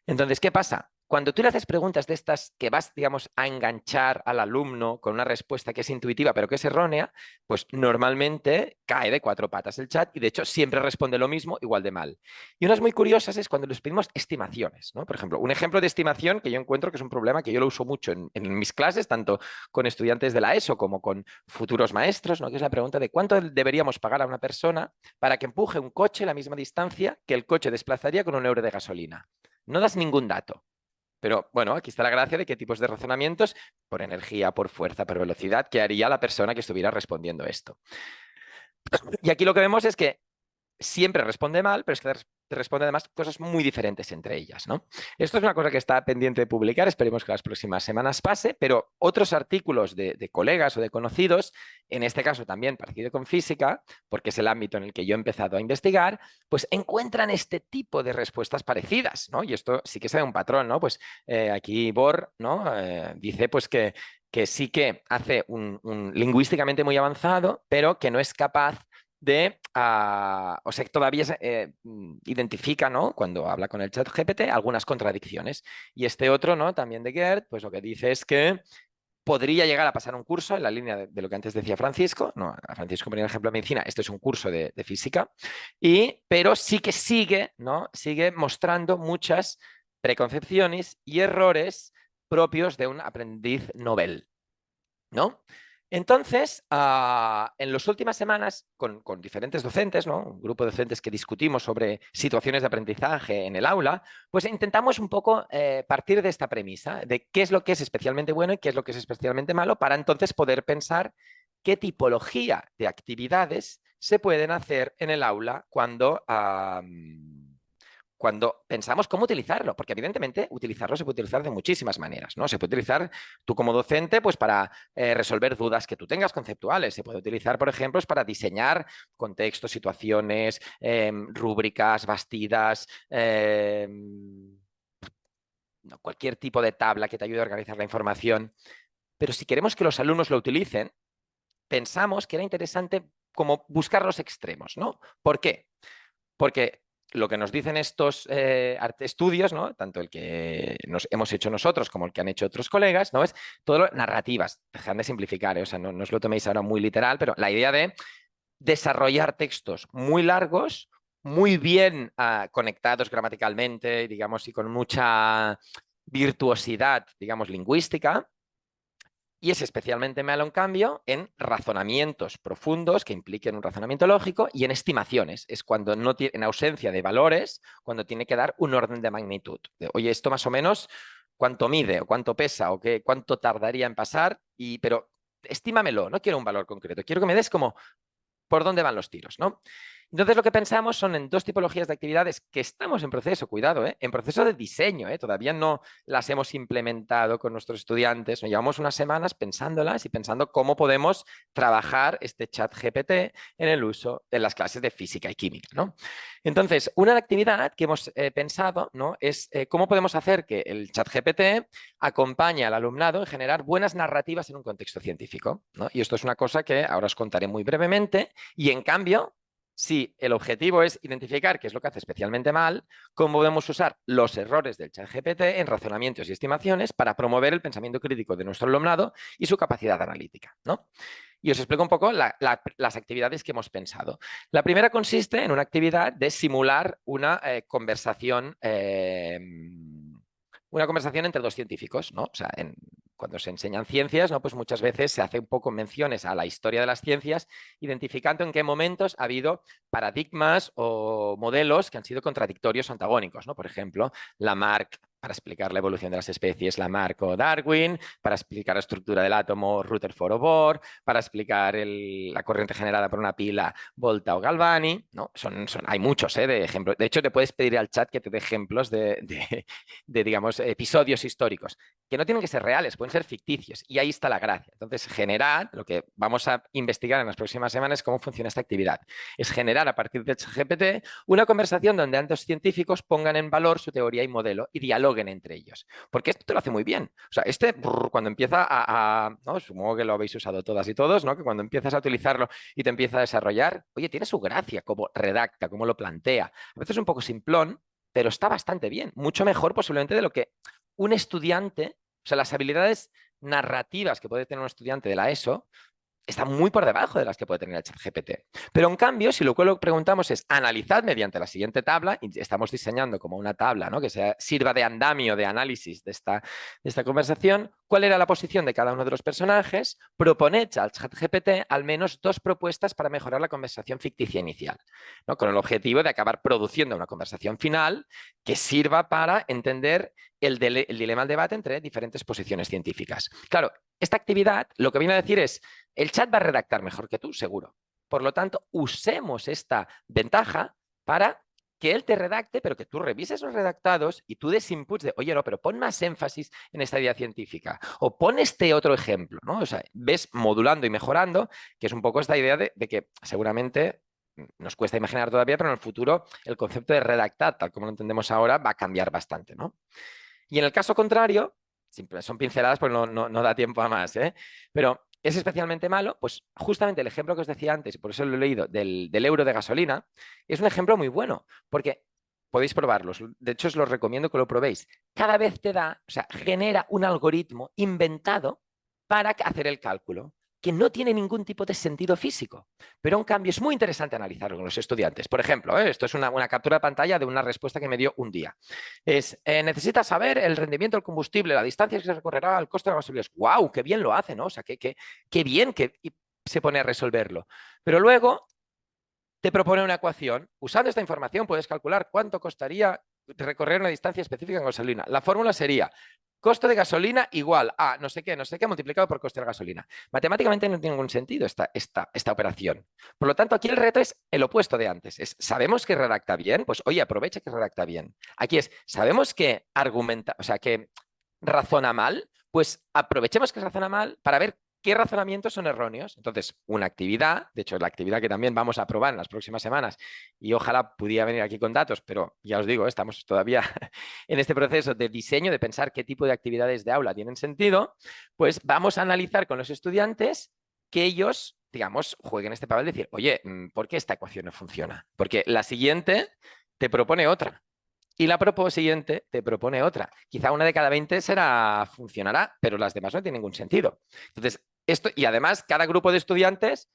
Entonces, ¿qué pasa? Cuando tú le haces preguntas de estas que vas, digamos, a enganchar al alumno con una respuesta que es intuitiva pero que es errónea, pues normalmente cae de 4 patas el chat y de hecho siempre responde lo mismo, igual de mal. Y unas muy curiosas es cuando les pedimos estimaciones, ¿no? Por ejemplo, un ejemplo de estimación que yo encuentro que es un problema que yo lo uso mucho en mis clases, tanto con estudiantes de la ESO como con futuros maestros, ¿no? Que es la pregunta de cuánto deberíamos pagar a una persona para que empuje un coche la misma distancia que el coche desplazaría con 1 euro de gasolina. No das ningún dato. Pero bueno, aquí está la gracia de qué tipos de razonamientos, por energía, por fuerza, por velocidad, que haría la persona que estuviera respondiendo esto. Y aquí lo que vemos es que siempre responde mal, pero es que responde además cosas muy diferentes entre ellas, ¿no? Esto es una cosa que está pendiente de publicar, esperemos que las próximas semanas pase, pero otros artículos de colegas o de conocidos, en este caso también parecido con física, porque es el ámbito en el que yo he empezado a investigar, pues encuentran este tipo de respuestas parecidas, ¿no? Y esto sí que se ve un patrón, ¿no? Pues aquí Bohr, ¿no? Dice pues que sí que hace un lingüísticamente muy avanzado, pero que no es capaz de, o sea, todavía identifica, ¿no? Cuando habla con el chat GPT, algunas contradicciones. Y este otro, ¿no? También de Geert, pues lo que dice es que podría llegar a pasar un curso en la línea de lo que antes decía Francisco. No, Francisco ponía el ejemplo de medicina, este es un curso de física, pero sí que sigue, ¿no? Sigue mostrando muchas preconcepciones y errores propios de un aprendiz novel, ¿no? Entonces, en las últimas semanas, con diferentes docentes, ¿no? Un grupo de docentes que discutimos sobre situaciones de aprendizaje en el aula, pues intentamos un poco partir de esta premisa, de qué es lo que es especialmente bueno y qué es lo que es especialmente malo, para entonces poder pensar qué tipología de actividades se pueden hacer en el aula cuando pensamos cómo utilizarlo, porque evidentemente utilizarlo se puede utilizar de muchísimas maneras, ¿no? Se puede utilizar tú como docente pues para resolver dudas que tú tengas conceptuales, se puede utilizar, por ejemplo, para diseñar contextos, situaciones, rúbricas, bastidas, cualquier tipo de tabla que te ayude a organizar la información. Pero si queremos que los alumnos lo utilicen, pensamos que era interesante como buscar los extremos, ¿no? ¿Por qué? Porque lo que nos dicen estos estudios, ¿no? Tanto el que nos hemos hecho nosotros como el que han hecho otros colegas, ¿no? Es todo narrativas, dejan de simplificar, o sea, no os lo toméis ahora muy literal, pero la idea de desarrollar textos muy largos, muy bien conectados gramaticalmente, digamos, y con mucha virtuosidad, digamos, lingüística. Y es especialmente malo, en cambio, en razonamientos profundos que impliquen un razonamiento lógico y en estimaciones. Es cuando no tiene, en ausencia de valores, cuando tiene que dar un orden de magnitud. Oye, esto más o menos, ¿cuánto mide o cuánto pesa o cuánto tardaría en pasar? Pero estímamelo, no quiero un valor concreto, quiero que me des como por dónde van los tiros, ¿no? Entonces lo que pensamos son en 2 tipologías de actividades que estamos en proceso, cuidado, en proceso de diseño, todavía no las hemos implementado con nuestros estudiantes, nos llevamos unas semanas pensándolas y pensando cómo podemos trabajar este chat GPT en el uso de las clases de física y química, ¿no? Entonces, una actividad que hemos pensado, ¿no? Es cómo podemos hacer que el chat GPT acompañe al alumnado en generar buenas narrativas en un contexto científico, ¿no? Y esto es una cosa que ahora os contaré muy brevemente y en cambio, si el objetivo es identificar qué es lo que hace especialmente mal, cómo podemos usar los errores del ChatGPT en razonamientos y estimaciones para promover el pensamiento crítico de nuestro alumnado y su capacidad analítica, ¿no? Y os explico un poco las actividades que hemos pensado. La primera consiste en una actividad de simular una conversación entre 2 científicos, ¿no? O sea, cuando se enseñan ciencias, ¿no? Pues muchas veces se hace un poco menciones a la historia de las ciencias, identificando en qué momentos ha habido paradigmas o modelos que han sido contradictorios o antagónicos, ¿no? Por ejemplo, Lamarck para explicar la evolución de las especies, Lamarck o Darwin, para explicar la estructura del átomo, Rutherford o Bohr, para explicar la corriente generada por una pila, Volta o Galvani, ¿no? Hay muchos de ejemplos. De hecho, te puedes pedir al chat que te dé ejemplos de, digamos, episodios históricos, que no tienen que ser reales, pueden ser ficticios, y ahí está la gracia. Entonces, generar, lo que vamos a investigar en las próximas semanas es cómo funciona esta actividad. Es generar a partir de ChatGPT una conversación donde ambos científicos pongan en valor su teoría y modelo y dialoguen entre ellos. Porque esto te lo hace muy bien. O sea, cuando empieza ¿no? Supongo que lo habéis usado todas y todos, ¿no? Que cuando empiezas a utilizarlo y te empieza a desarrollar, oye, tiene su gracia, cómo redacta, cómo lo plantea. A veces es un poco simplón, pero está bastante bien. Mucho mejor posiblemente de lo que un estudiante, o sea, las habilidades narrativas que puede tener un estudiante de la ESO, está muy por debajo de las que puede tener el ChatGPT. Pero en cambio, si lo que preguntamos es analizad mediante la siguiente tabla, y estamos diseñando como una tabla, ¿no? Que sirva de andamio de análisis de esta conversación, cuál era la posición de cada uno de los personajes, proponed al ChatGPT al menos 2 propuestas para mejorar la conversación ficticia inicial, ¿no? Con el objetivo de acabar produciendo una conversación final que sirva para entender el dilema del debate entre diferentes posiciones científicas. Claro, esta actividad lo que viene a decir es, el chat va a redactar mejor que tú, seguro. Por lo tanto, usemos esta ventaja para que él te redacte, pero que tú revises los redactados y tú des inputs de, oye, no, pero pon más énfasis en esta idea científica o pon este otro ejemplo, ¿no? O sea, ves modulando y mejorando, que es un poco esta idea de que seguramente nos cuesta imaginar todavía, pero en el futuro el concepto de redactar, tal como lo entendemos ahora, va a cambiar bastante, ¿no? Y en el caso contrario, son pinceladas, pues no da tiempo a más, pero es especialmente malo, pues justamente el ejemplo que os decía antes, y por eso lo he leído, del euro de gasolina, es un ejemplo muy bueno, porque podéis probarlos, de hecho os lo recomiendo que lo probéis. Cada vez genera un algoritmo inventado para hacer el cálculo, que no tiene ningún tipo de sentido físico, pero en cambio es muy interesante analizarlo con los estudiantes. Por ejemplo, esto es una captura de pantalla de una respuesta que me dio un día. Necesita saber el rendimiento del combustible, la distancia que se recorrerá, el coste de la gasolina. ¡Wow! ¡Qué bien lo hace! ¿No? O sea, qué bien que se pone a resolverlo. Pero luego te propone una ecuación. Usando esta información puedes calcular cuánto costaría recorrer una distancia específica en gasolina. La fórmula sería costo de gasolina igual a no sé qué multiplicado por coste de gasolina. Matemáticamente no tiene ningún sentido esta operación. Por lo tanto, aquí el reto es el opuesto de antes. ¿Sabemos que redacta bien? Pues oye, aprovecha que redacta bien. Aquí ¿sabemos que argumenta, o sea, que razona mal? Pues aprovechemos que razona mal para ver qué razonamientos son erróneos. Entonces, una actividad, de hecho, la actividad que también vamos a probar en las próximas semanas, y ojalá pudiera venir aquí con datos, pero ya os digo, estamos todavía en este proceso de diseño, de pensar qué tipo de actividades de aula tienen sentido, pues vamos a analizar con los estudiantes que ellos, digamos, jueguen este papel de decir, oye, ¿por qué esta ecuación no funciona? Porque la siguiente te propone otra. Y la siguiente te propone otra. Quizá una de cada 20 funcionará, pero las demás no tienen ningún sentido. Entonces, y además, cada grupo de estudiantes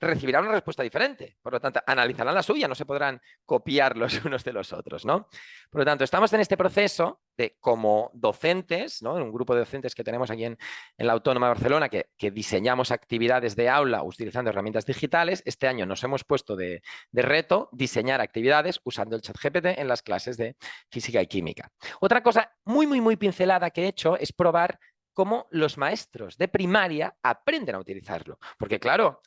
recibirá una respuesta diferente. Por lo tanto, analizarán la suya, no se podrán copiar los unos de los otros, ¿no? Por lo tanto, estamos en este proceso de, como docentes, ¿no? En un grupo de docentes que tenemos aquí en la Autónoma de Barcelona, que diseñamos actividades de aula utilizando herramientas digitales. Este año nos hemos puesto de reto diseñar actividades usando el ChatGPT en las clases de física y química. Otra cosa muy, muy, muy pincelada que he hecho es probar cómo los maestros de primaria aprenden a utilizarlo. Porque claro,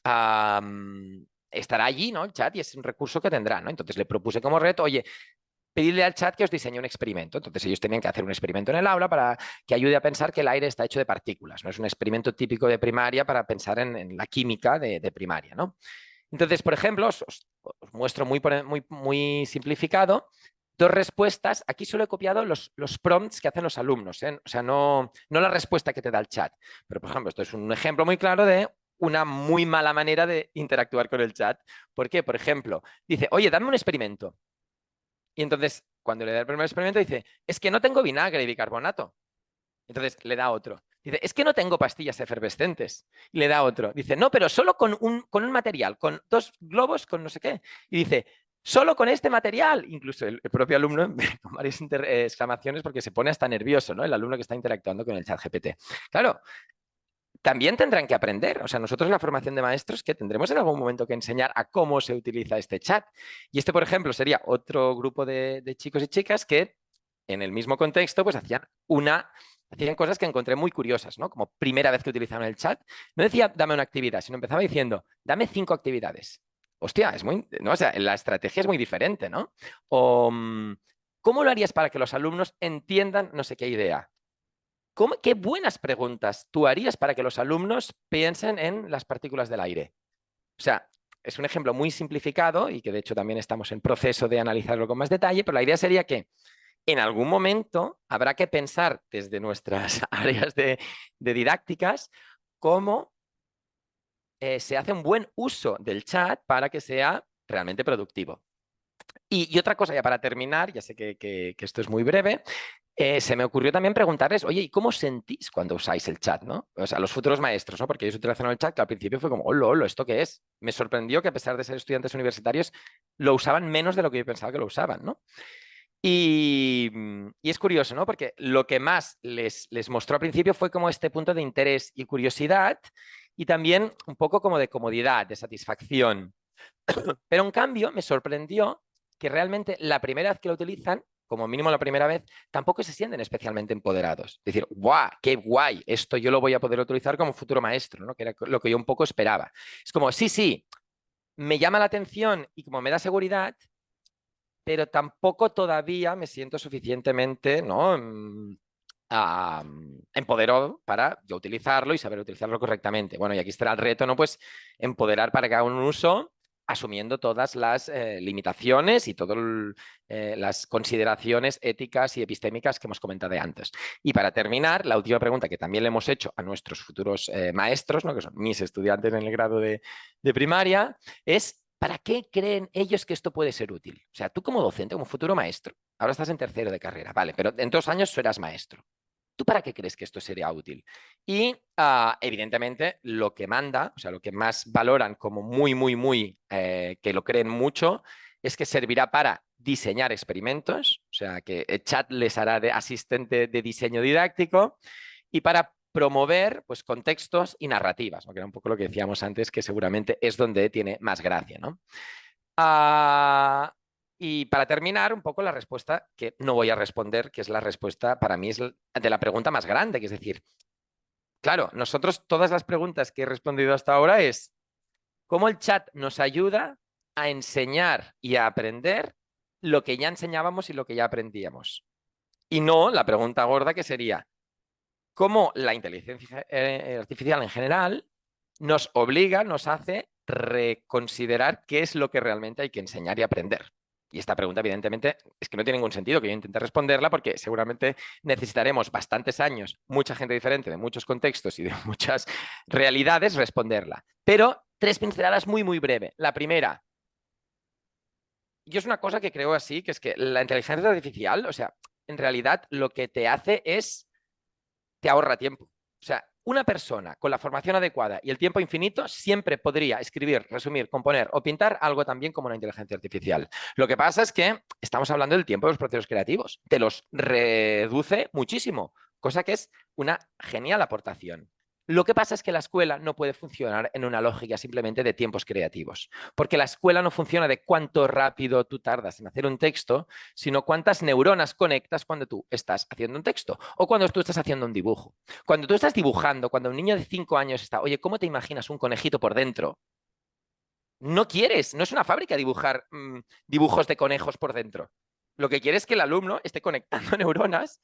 estará allí, ¿no? El chat, y es un recurso que tendrá, ¿no? Entonces le propuse como reto, oye, pedirle al chat que os diseñe un experimento. Entonces ellos tenían que hacer un experimento en el aula para que ayude a pensar que el aire está hecho de partículas. No es un experimento típico de primaria para pensar en la química de primaria, ¿no? Entonces, por ejemplo, os muestro muy simplificado 2 respuestas. Aquí solo he copiado los prompts que hacen los alumnos, ¿eh? O sea, no la respuesta que te da el chat. Pero, por ejemplo, esto es un ejemplo muy claro de una muy mala manera de interactuar con el chat. ¿Por qué? Por ejemplo, dice, oye, dame un experimento. Y entonces, cuando le da el primer experimento, dice, es que no tengo vinagre y bicarbonato. Entonces, le da otro. Dice, es que no tengo pastillas efervescentes. Y le da otro. Dice, no, pero solo con un material, con 2 globos, con no sé qué. Y dice, solo con este material. Incluso el propio alumno, con varias exclamaciones, porque se pone hasta nervioso, ¿no? El alumno que está interactuando con el ChatGPT. Claro, también tendrán que aprender. O sea, nosotros en la formación de maestros que tendremos en algún momento que enseñar a cómo se utiliza este chat. Y por ejemplo, sería otro grupo de chicos y chicas que en el mismo contexto, pues hacían cosas que encontré muy curiosas, ¿no? Como primera vez que utilizaban el chat, no decía dame una actividad, sino empezaba diciendo dame 5 actividades. Hostia, es muy, ¿no? O sea, la estrategia es muy diferente, ¿no? O ¿cómo lo harías para que los alumnos entiendan no sé qué idea? ¿Qué buenas preguntas tú harías para que los alumnos piensen en las partículas del aire? O sea, es un ejemplo muy simplificado y que de hecho también estamos en proceso de analizarlo con más detalle, pero la idea sería que en algún momento habrá que pensar desde nuestras áreas de didácticas cómo se hace un buen uso del chat para que sea realmente productivo. Y otra cosa ya para terminar, ya sé que esto es muy breve, se me ocurrió también preguntarles, oye, ¿y cómo sentís cuando usáis el chat, ¿no? O sea, los futuros maestros, ¿no? Porque ellos utilizaron el chat, que al principio fue como, hola, ¿esto qué es? Me sorprendió que a pesar de ser estudiantes universitarios, lo usaban menos de lo que yo pensaba que lo usaban, ¿no? Y es curioso, ¿no? Porque lo que más les mostró al principio fue como este punto de interés y curiosidad y también un poco como de comodidad, de satisfacción. Pero en cambio me sorprendió que realmente la primera vez que lo utilizan, como mínimo la primera vez, tampoco se sienten especialmente empoderados. Es decir, ¡guau! ¡Qué guay! Esto yo lo voy a poder utilizar como futuro maestro, ¿no? Que era lo que yo un poco esperaba. Es como, sí, me llama la atención y como me da seguridad, pero tampoco todavía me siento suficientemente, ¿no? Empoderado para yo utilizarlo y saber utilizarlo correctamente. Bueno, y aquí estará el reto, ¿no? Pues empoderar para que haga un uso asumiendo todas las limitaciones y todas las consideraciones éticas y epistémicas que hemos comentado antes. Y para terminar, la última pregunta que también le hemos hecho a nuestros futuros maestros, ¿no? Que son mis estudiantes en el grado de primaria, es ¿para qué creen ellos que esto puede ser útil? O sea, tú como docente, como futuro maestro, ahora estás en tercero de carrera, vale, pero en 2 años serás maestro. ¿Tú para qué crees que esto sería útil? Y evidentemente lo que manda, o sea, lo que más valoran como muy, que lo creen mucho, es que servirá para diseñar experimentos, o sea, que el chat les hará de asistente de diseño didáctico y para promover pues, contextos y narrativas, ¿no? Que era un poco lo que decíamos antes, que seguramente es donde tiene más gracia, ¿no? Y para terminar, un poco la respuesta que no voy a responder, que es la respuesta para mí es de la pregunta más grande, que es decir, claro, nosotros todas las preguntas que he respondido hasta ahora es cómo el chat nos ayuda a enseñar y a aprender lo que ya enseñábamos y lo que ya aprendíamos. Y no la pregunta gorda que sería, cómo la inteligencia artificial en general nos obliga, nos hace reconsiderar qué es lo que realmente hay que enseñar y aprender. Y esta pregunta, evidentemente, es que no tiene ningún sentido que yo intente responderla porque seguramente necesitaremos bastantes años, mucha gente diferente, de muchos contextos y de muchas realidades, responderla. Pero 3 pinceladas muy breve. La primera, yo es una cosa que creo así, que es que la inteligencia artificial, o sea, en realidad lo que te hace es te ahorra tiempo. O sea, una persona con la formación adecuada y el tiempo infinito siempre podría escribir, resumir, componer o pintar algo tan bien como una inteligencia artificial. Lo que pasa es que estamos hablando del tiempo de los procesos creativos. Te los reduce muchísimo, cosa que es una genial aportación. Lo que pasa es que la escuela no puede funcionar en una lógica simplemente de tiempos creativos, porque la escuela no funciona de cuánto rápido tú tardas en hacer un texto, sino cuántas neuronas conectas cuando tú estás haciendo un texto o cuando tú estás haciendo un dibujo. Cuando tú estás dibujando, cuando un niño de 5 años está, oye, ¿cómo te imaginas un conejito por dentro? No quieres, no es una fábrica dibujar dibujos de conejos por dentro. Lo que quieres es que el alumno esté conectando neuronas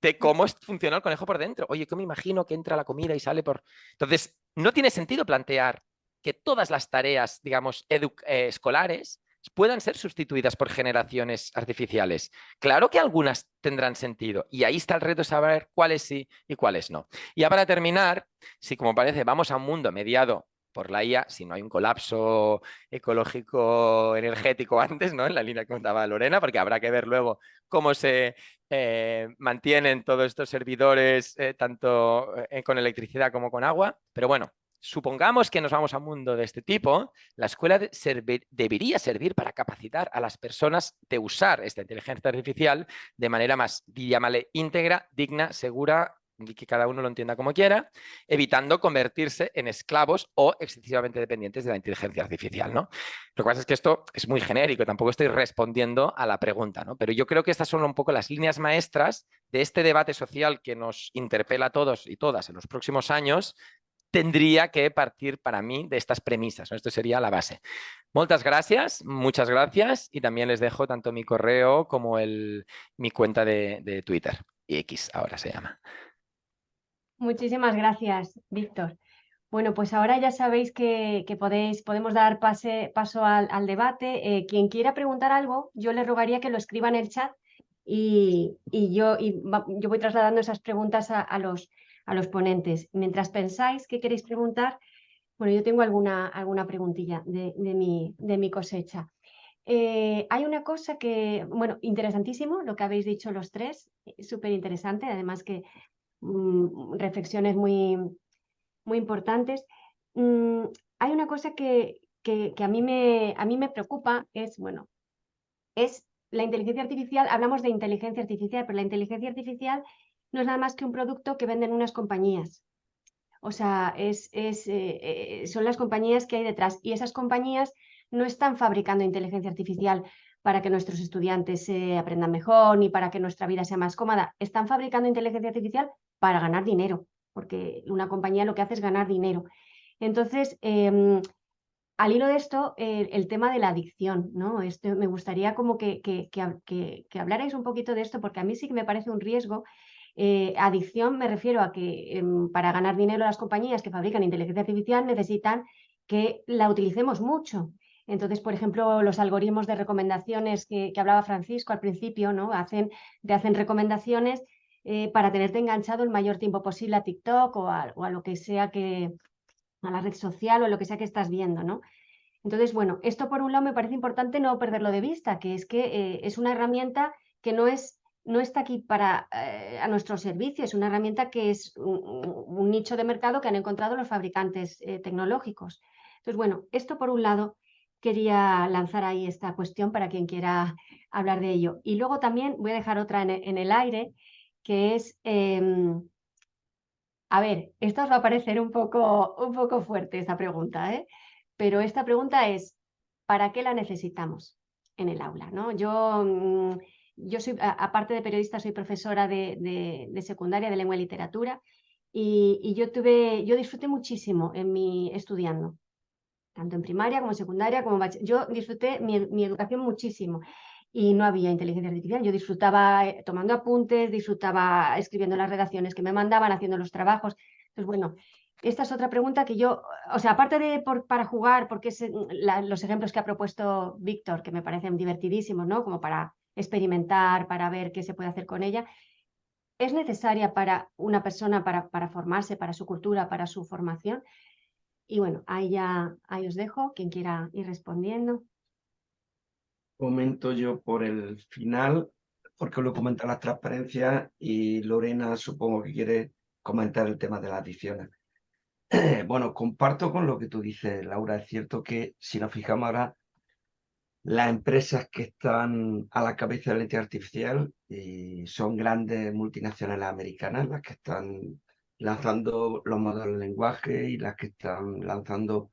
de cómo funciona el conejo por dentro. Oye, ¿cómo me imagino que entra la comida y sale por...? Entonces, no tiene sentido plantear que todas las tareas, digamos, escolares puedan ser sustituidas por generaciones artificiales. Claro que algunas tendrán sentido y ahí está el reto de saber cuáles sí y cuáles no. Y ya para terminar, si como parece vamos a un mundo mediado por la IA, si no hay un colapso ecológico energético antes, ¿no? En la línea que contaba Lorena, porque habrá que ver luego cómo se mantienen todos estos servidores, tanto con electricidad como con agua. Pero bueno, supongamos que nos vamos a un mundo de este tipo, la escuela debería servir para capacitar a las personas de usar esta inteligencia artificial de manera más, llámale, íntegra, digna, segura y que cada uno lo entienda como quiera, evitando convertirse en esclavos o excesivamente dependientes de la inteligencia artificial, ¿no? Lo que pasa es que esto es muy genérico, tampoco estoy respondiendo a la pregunta, ¿no? Pero yo creo que estas son un poco las líneas maestras de este debate social que nos interpela a todos y todas en los próximos años. Tendría que partir para mí de estas premisas, ¿no? Esto sería la base. Muchas gracias, y también les dejo tanto mi correo como mi cuenta de Twitter, y X ahora se llama. Muchísimas gracias, Víctor. Bueno, pues ahora ya sabéis que podemos dar paso al debate. Quien quiera preguntar algo, yo le rogaría que lo escriba en el chat y yo voy trasladando esas preguntas a los ponentes. Mientras pensáis qué queréis preguntar, bueno, yo tengo alguna preguntilla de mi cosecha. Hay una cosa que, bueno, interesantísimo lo que habéis dicho los tres, súper interesante, además que reflexiones muy importantes. Hay una cosa que a mí me preocupa, es la inteligencia artificial. Hablamos de inteligencia artificial, pero la inteligencia artificial no es nada más que un producto que venden unas compañías. O sea, son las compañías que hay detrás, y esas compañías no están fabricando inteligencia artificial para que nuestros estudiantes aprendan mejor ni para que nuestra vida sea más cómoda. Están fabricando inteligencia artificial para ganar dinero, porque una compañía lo que hace es ganar dinero. Entonces, al hilo de esto, el tema de la adicción, ¿no? Me gustaría como que hablarais un poquito de esto, porque a mí sí que me parece un riesgo. Adicción me refiero a que para ganar dinero las compañías que fabrican inteligencia artificial necesitan que la utilicemos mucho. Entonces, por ejemplo, los algoritmos de recomendaciones que hablaba Francisco al principio, ¿no? Te hacen recomendaciones para tenerte enganchado el mayor tiempo posible a TikTok o a lo que sea a la red social o a lo que sea que estás viendo, ¿no? Entonces, bueno, esto por un lado me parece importante no perderlo de vista, que es una herramienta que no está aquí para a nuestro servicio, es una herramienta que es un nicho de mercado que han encontrado los fabricantes tecnológicos. Entonces, bueno, esto por un lado quería lanzar ahí esta cuestión para quien quiera hablar de ello. Y luego también voy a dejar otra en el aire, que es, a ver, esto os va a parecer un poco fuerte esta pregunta, ¿eh? Pero esta pregunta es, ¿para qué la necesitamos en el aula, ¿no? Yo soy, aparte de periodista, soy profesora de secundaria de lengua y literatura, y yo disfruté muchísimo estudiando, tanto en primaria como en secundaria, como yo disfruté mi educación muchísimo. Y no había inteligencia artificial. Yo disfrutaba tomando apuntes, disfrutaba escribiendo las redacciones que me mandaban, haciendo los trabajos. Entonces, bueno, esta es otra pregunta que yo, o sea, aparte de para jugar, porque los ejemplos que ha propuesto Víctor, que me parecen divertidísimos, ¿no? Como para experimentar, para ver qué se puede hacer con ella, es necesaria para una persona para formarse, para su cultura, para su formación. Y bueno, ahí os dejo, quien quiera ir respondiendo. Comento yo por el final, porque lo comentan las transparencias, y Lorena supongo que quiere comentar el tema de las adicciones. Bueno, comparto con lo que tú dices, Laura. Es cierto que si nos fijamos ahora, las empresas que están a la cabeza de la inteligencia artificial son grandes multinacionales americanas las que están lanzando los modelos de lenguaje y las que están lanzando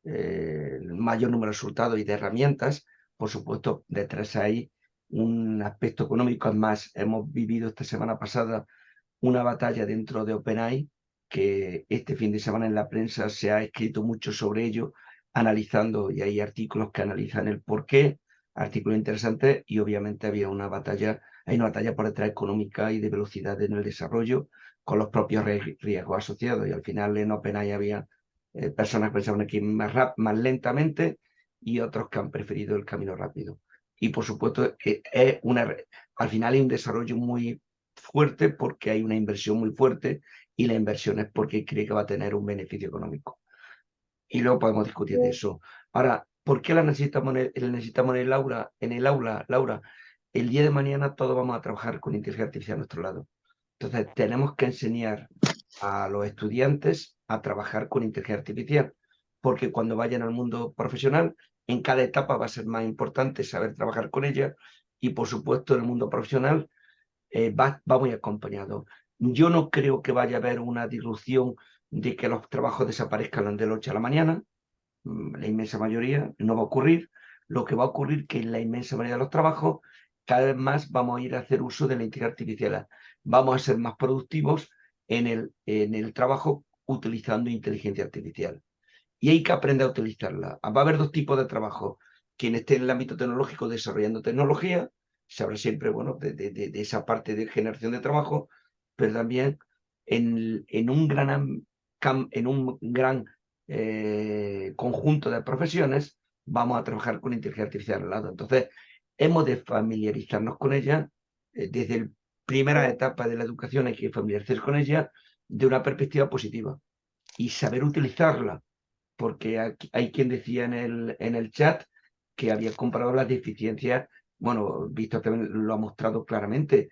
el mayor número de resultados y de herramientas. Por supuesto, detrás hay un aspecto económico. Es más, hemos vivido esta semana pasada una batalla dentro de OpenAI, que este fin de semana en la prensa se ha escrito mucho sobre ello, analizando, y hay artículos que analizan el porqué, artículos interesantes, y obviamente hay una batalla por detrás económica y de velocidad en el desarrollo, con los propios riesgos asociados. Y al final en OpenAI había personas que pensaban que más lentamente, y otros que han preferido el camino rápido. Y por supuesto, al final hay un desarrollo muy fuerte porque hay una inversión muy fuerte, y la inversión es porque cree que va a tener un beneficio económico. Y luego podemos discutir de eso. Ahora, ¿por qué la necesitamos en el aula? Laura, el día de mañana todos vamos a trabajar con inteligencia artificial a nuestro lado. Entonces, tenemos que enseñar a los estudiantes a trabajar con inteligencia artificial, porque cuando vayan al mundo profesional, en cada etapa va a ser más importante saber trabajar con ella, y por supuesto en el mundo profesional va muy acompañado. Yo no creo que vaya a haber una disrupción de que los trabajos desaparezcan de la noche a la mañana. La inmensa mayoría no va a ocurrir. Lo que va a ocurrir es que en la inmensa mayoría de los trabajos cada vez más vamos a ir a hacer uso de la inteligencia artificial. Vamos a ser más productivos en el trabajo utilizando inteligencia artificial. Y hay que aprender a utilizarla. Va a haber dos tipos de trabajo. Quien esté en el ámbito tecnológico desarrollando tecnología, sabrá siempre, bueno, de esa parte de generación de trabajo, pero también en un gran conjunto de profesiones vamos a trabajar con inteligencia artificial al lado. Entonces, hemos de familiarizarnos con ella. Desde la primera etapa de la educación hay que familiarizarse con ella de una perspectiva positiva y saber utilizarla, porque hay quien decía en el chat que había comparado las deficiencias. Bueno, Víctor también lo ha mostrado claramente.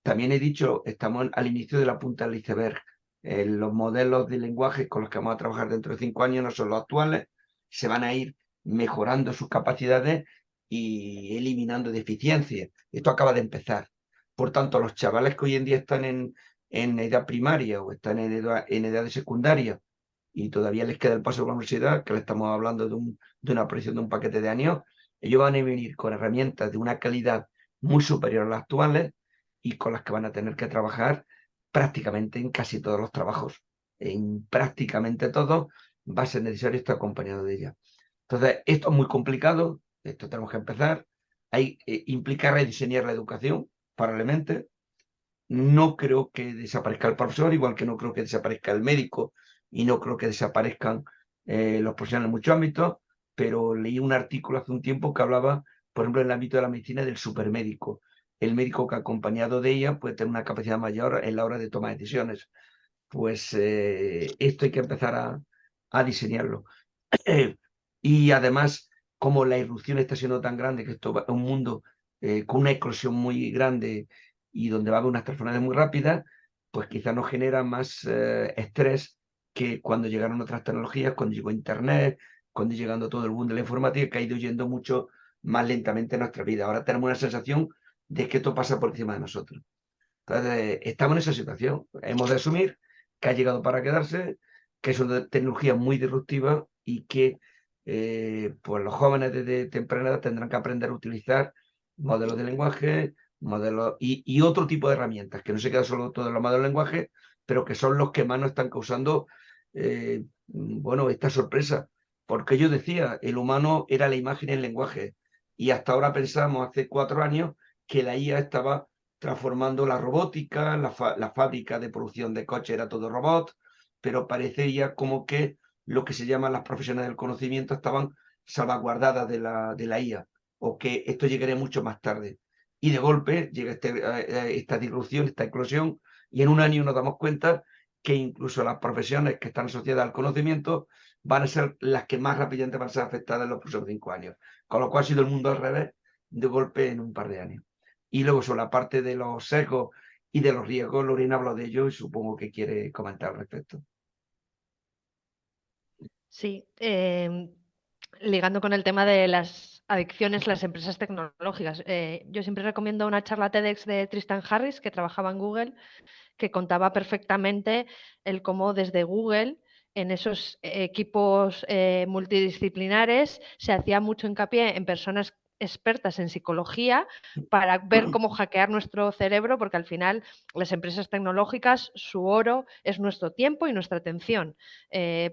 También he dicho, estamos al inicio de la punta del iceberg. Los modelos de lenguaje con los que vamos a trabajar dentro de 5 años no son los actuales. Se van a ir mejorando sus capacidades y eliminando deficiencias. Esto acaba de empezar. Por tanto, los chavales que hoy en día están en edad primaria o están en edad de secundaria y todavía les queda el paso por la universidad, que le estamos hablando de una proyección de un paquete de años, ellos van a venir con herramientas de una calidad muy superior a las actuales y con las que van a tener que trabajar prácticamente en casi todos los trabajos. En prácticamente todos va a ser necesario estar acompañado de ella. Entonces, esto es muy complicado, esto tenemos que empezar. Implica rediseñar la educación, probablemente. No creo que desaparezca el profesor, igual que no creo que desaparezca el médico y no creo que desaparezcan los profesionales en muchos ámbitos, pero leí un artículo hace un tiempo que hablaba, por ejemplo, en el ámbito de la medicina, del supermédico. El médico que acompañado de ella puede tener una capacidad mayor en la hora de tomar decisiones. Pues esto hay que empezar a diseñarlo. Y además, como la irrupción está siendo tan grande, que esto es un mundo con una eclosión muy grande y donde va a haber unas transformaciones muy rápidas, pues quizás nos genera más estrés que cuando llegaron otras tecnologías, cuando llegó Internet, cuando llegando todo el mundo de la informática, que ha ido yendo mucho más lentamente en nuestra vida. Ahora tenemos una sensación de que esto pasa por encima de nosotros. Entonces, estamos en esa situación. Hemos de asumir que ha llegado para quedarse, que es una tecnología muy disruptiva y que pues los jóvenes desde temprana edad tendrán que aprender a utilizar modelos de lenguaje, modelos y otro tipo de herramientas, que no se queda solo todo en los modelos de lenguaje, pero que son los que más nos están causando, bueno, esta sorpresa. Porque yo decía, el humano era la imagen y el lenguaje, y hasta ahora pensamos, hace 4 años, que la IA estaba transformando la robótica, la fábrica de producción de coches era todo robot, pero parecía como que lo que se llaman las profesiones del conocimiento estaban salvaguardadas de la IA, o que esto llegaría mucho más tarde. Y de golpe llega esta disrupción, esta eclosión, y en un año nos damos cuenta que incluso las profesiones que están asociadas al conocimiento van a ser las que más rápidamente van a ser afectadas en los próximos 5 años. Con lo cual ha sido el mundo al revés de golpe en un par de años. Y luego sobre la parte de los sesgos y de los riesgos, Lorena habló de ello y supongo que quiere comentar al respecto. Sí, ligando con el tema de las adicciones, las empresas tecnológicas. Yo siempre recomiendo una charla TEDx de Tristan Harris, que trabajaba en Google, que contaba perfectamente el cómo desde Google, en esos equipos multidisciplinares, se hacía mucho hincapié en personas expertas en psicología para ver cómo hackear nuestro cerebro, porque al final las empresas tecnológicas, su oro es nuestro tiempo y nuestra atención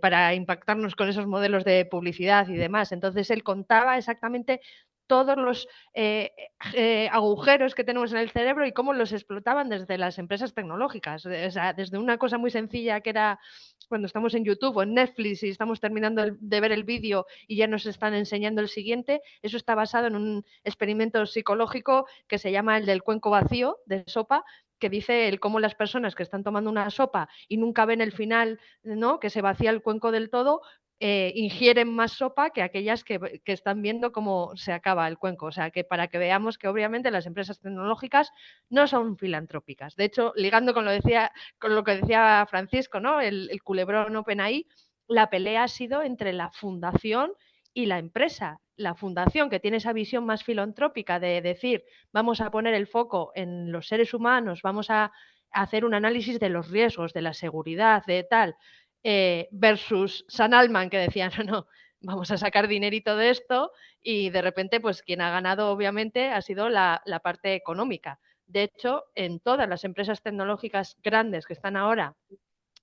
para impactarnos con esos modelos de publicidad y demás. Entonces él contaba exactamente todos los agujeros que tenemos en el cerebro y cómo los explotaban desde las empresas tecnológicas. O sea, desde una cosa muy sencilla que era cuando estamos en YouTube o en Netflix y estamos terminando de ver el vídeo y ya nos están enseñando el siguiente, eso está basado en un experimento psicológico que se llama el del cuenco vacío de sopa, que dice cómo las personas que están tomando una sopa y nunca ven el final, ¿no?, que se vacía el cuenco del todo, ingieren más sopa que aquellas que están viendo cómo se acaba el cuenco. O sea, que para que veamos que obviamente las empresas tecnológicas no son filantrópicas. De hecho, ligando con lo que decía Francisco, ¿no?, el culebrón OpenAI, la pelea ha sido entre la fundación y la empresa. La fundación, que tiene esa visión más filantrópica de decir, vamos a poner el foco en los seres humanos, vamos a hacer un análisis de los riesgos, de la seguridad, de tal, versus San Altman, que decía, no, vamos a sacar dinerito de esto, y de repente, pues quien ha ganado obviamente ha sido la parte económica. De hecho, en todas las empresas tecnológicas grandes que están ahora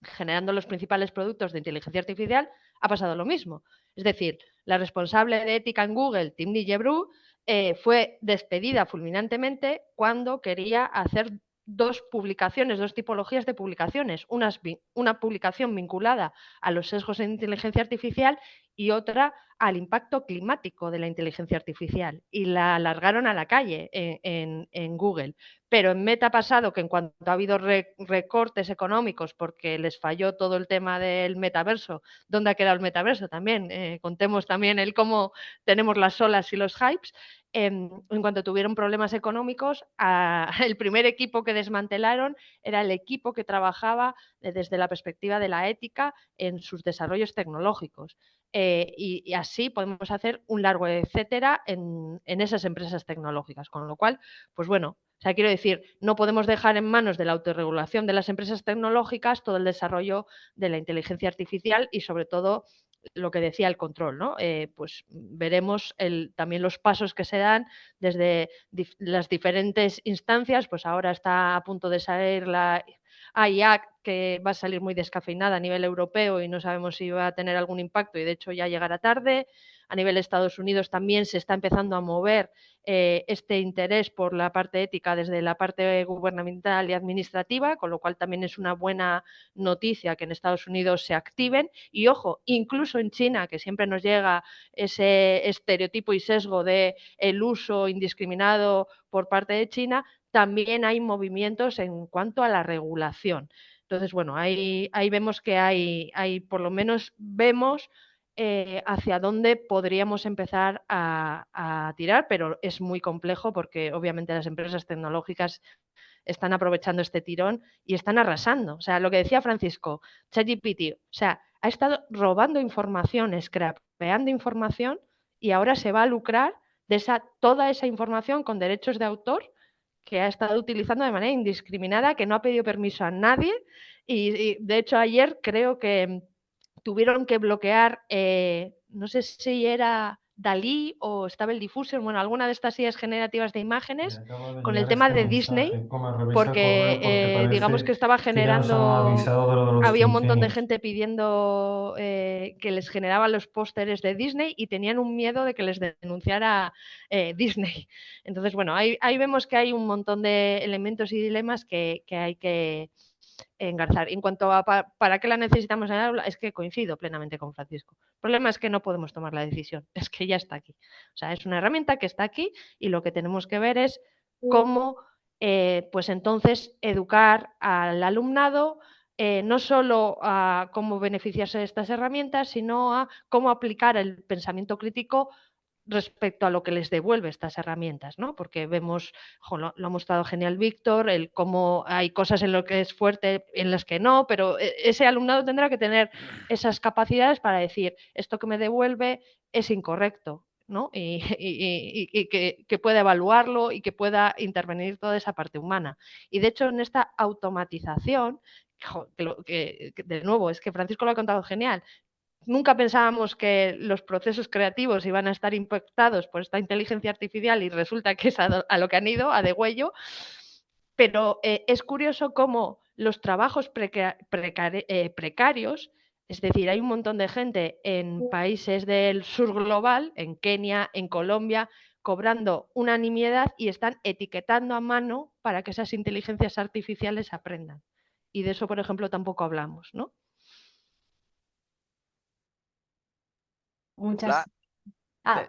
generando los principales productos de inteligencia artificial, ha pasado lo mismo. Es decir, la responsable de ética en Google, Timney Gebru, fue despedida fulminantemente cuando quería hacer dos tipologías de publicaciones. Una publicación vinculada a los sesgos en inteligencia artificial y otra al impacto climático de la inteligencia artificial. Y la largaron a la calle en Google. Pero en Meta ha pasado que en cuanto ha habido recortes económicos porque les falló todo el tema del metaverso, ¿dónde ha quedado el metaverso también? Contemos también el cómo tenemos las olas y los hypes. En cuanto tuvieron problemas económicos, el primer equipo que desmantelaron era el equipo que trabajaba desde la perspectiva de la ética en sus desarrollos tecnológicos. Y así podemos hacer un largo etcétera en esas empresas tecnológicas. Con lo cual, pues bueno, o sea, quiero decir, no podemos dejar en manos de la autorregulación de las empresas tecnológicas todo el desarrollo de la inteligencia artificial y sobre todo lo que decía el control, ¿no? Pues veremos también los pasos que se dan desde las diferentes instancias, pues ahora está a punto de salir la AI que va a salir muy descafeinada a nivel europeo y no sabemos si va a tener algún impacto y de hecho ya llegará tarde. A nivel de Estados Unidos también se está empezando a mover este interés por la parte ética desde la parte gubernamental y administrativa, con lo cual también es una buena noticia que en Estados Unidos se activen. Y ojo, incluso en China, que siempre nos llega ese estereotipo y sesgo de el uso indiscriminado por parte de China, también hay movimientos en cuanto a la regulación. Entonces, bueno, ahí vemos que hay por lo menos vemos hacia dónde podríamos empezar a tirar, pero es muy complejo porque obviamente las empresas tecnológicas están aprovechando este tirón y están arrasando. O sea, lo que decía Francisco, ChatGPT, o sea, ha estado robando información, scrapeando información y ahora se va a lucrar de toda esa información con derechos de autor que ha estado utilizando de manera indiscriminada, que no ha pedido permiso a nadie y de hecho ayer creo que tuvieron que bloquear, no sé si era Dalí o Stable Diffusion, bueno, alguna de estas ideas generativas de imágenes con el tema de Disney, porque digamos que estaba generando, había un montón de gente pidiendo que les generaban los pósteres de Disney y tenían un miedo de que les denunciara Disney. Entonces, bueno, ahí vemos que hay un montón de elementos y dilemas que hay que engarzar. En cuanto a para qué la necesitamos en el aula, es que coincido plenamente con Francisco. El problema es que no podemos tomar la decisión, es que ya está aquí. O sea, es una herramienta que está aquí y lo que tenemos que ver es cómo, pues entonces, educar al alumnado no solo a cómo beneficiarse de estas herramientas, sino a cómo aplicar el pensamiento crítico respecto a lo que les devuelve estas herramientas, ¿no? Porque vemos, lo ha mostrado genial Víctor, el cómo hay cosas en lo que es fuerte, en las que no, pero ese alumnado tendrá que tener esas capacidades para decir, esto que me devuelve es incorrecto, ¿no? Y que pueda evaluarlo y que pueda intervenir toda esa parte humana. Y de hecho, en esta automatización, que de nuevo, es que Francisco lo ha contado genial, nunca pensábamos que los procesos creativos iban a estar impactados por esta inteligencia artificial y resulta que es a lo que han ido, a degüello, pero es curioso cómo los trabajos precarios, es decir, hay un montón de gente en países del sur global, en Kenia, en Colombia, cobrando una nimiedad y están etiquetando a mano para que esas inteligencias artificiales aprendan. Y de eso, por ejemplo, tampoco hablamos, ¿no? Muchas.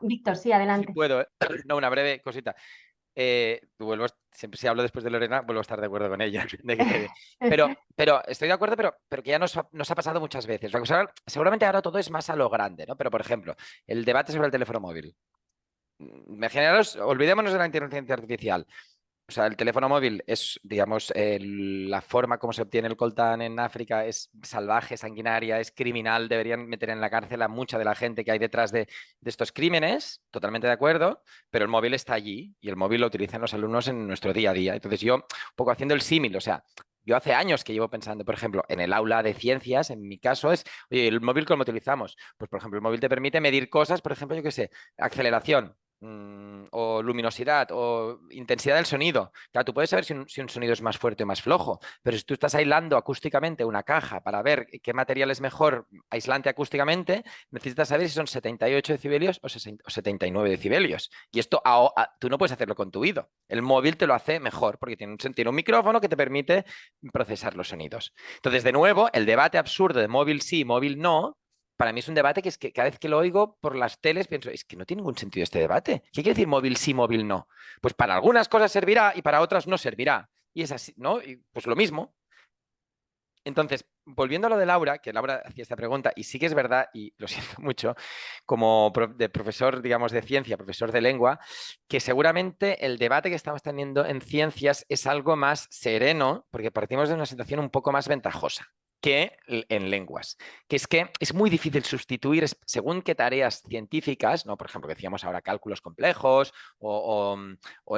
Víctor, sí, adelante. Si puedo, no, una breve cosita. Siempre si hablo después de Lorena, vuelvo a estar de acuerdo con ella. Pero estoy de acuerdo, pero que ya nos ha pasado muchas veces. Seguramente ahora todo es más a lo grande, ¿no? Pero, por ejemplo, el debate sobre el teléfono móvil. Olvidémonos de la inteligencia artificial. O sea, el teléfono móvil es, digamos, la forma como se obtiene el coltán en África es salvaje, sanguinaria, es criminal. Deberían meter en la cárcel a mucha de la gente que hay detrás de estos crímenes, totalmente de acuerdo, pero el móvil está allí y el móvil lo utilizan los alumnos en nuestro día a día. Entonces yo, un poco haciendo el símil, o sea, Yo hace años que llevo pensando, por ejemplo, en el aula de ciencias, en mi caso es, oye, ¿el móvil cómo lo utilizamos? Pues, por ejemplo, el móvil te permite medir cosas, por ejemplo, yo qué sé, aceleración, o luminosidad, o intensidad del sonido. Claro, tú puedes saber si un sonido es más fuerte o más flojo, pero si tú estás aislando acústicamente una caja para ver qué material es mejor aislante acústicamente, necesitas saber si son 78 decibelios o 79 decibelios. Y esto tú no puedes hacerlo con tu oído. El móvil te lo hace mejor porque tiene un micrófono que te permite procesar los sonidos. Entonces, de nuevo, el debate absurdo de móvil sí, móvil no, para mí es un debate que es que cada vez que lo oigo por las teles pienso, es que no tiene ningún sentido este debate. ¿Qué quiere decir móvil sí, móvil no? Pues para algunas cosas servirá y para otras no servirá. Y es así, ¿no? Y pues lo mismo. Entonces, volviendo a lo de Laura, que Laura hacía esta pregunta, y sí que es verdad, y lo siento mucho, como de profesor, digamos, de ciencia, profesor de lengua, que seguramente el debate que estamos teniendo en ciencias es algo más sereno, porque partimos de una situación un poco más ventajosa que en lenguas, que es muy difícil sustituir según qué tareas científicas, ¿no? Por ejemplo, que decíamos ahora cálculos complejos o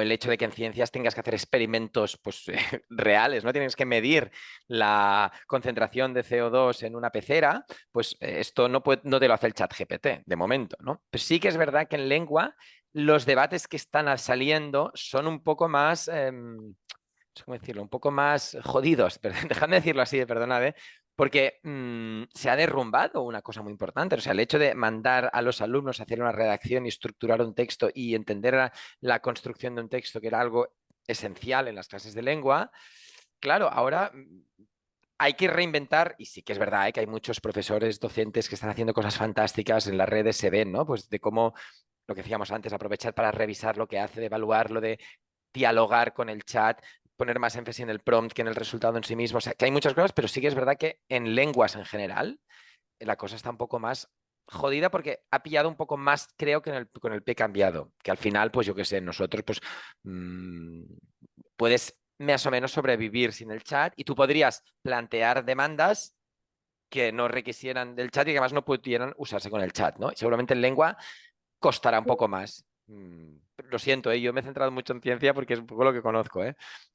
el hecho de que en ciencias tengas que hacer experimentos pues, reales, ¿no? Tienes que medir la concentración de CO2 en una pecera, pues esto no te lo hace el chat GPT de momento, ¿no? Pero sí que es verdad que en lengua los debates que están saliendo son un poco más... ¿cómo decirlo? Un poco más jodidos, dejadme decirlo así, perdonad, porque se ha derrumbado una cosa muy importante. O sea, el hecho de mandar a los alumnos a hacer una redacción y estructurar un texto y entender la construcción de un texto, que era algo esencial en las clases de lengua, claro, ahora hay que reinventar, y sí que es verdad, que hay muchos profesores, docentes que están haciendo cosas fantásticas en las redes, se ven, ¿no? Pues de cómo, lo que decíamos antes, aprovechar para revisar lo que hace, de evaluarlo, de dialogar con el chat, poner más énfasis en el prompt que en el resultado en sí mismo. O sea, que hay muchas cosas, pero sí que es verdad que en lenguas en general la cosa está un poco más jodida porque ha pillado un poco más, creo, que con el pie cambiado. Que al final, pues yo qué sé, nosotros pues puedes más o menos sobrevivir sin el chat y tú podrías plantear demandas que no requisieran del chat y que además no pudieran usarse con el chat, ¿no? Y seguramente en lengua costará un poco más. Lo siento, yo me he centrado mucho en ciencia porque es un poco lo que conozco,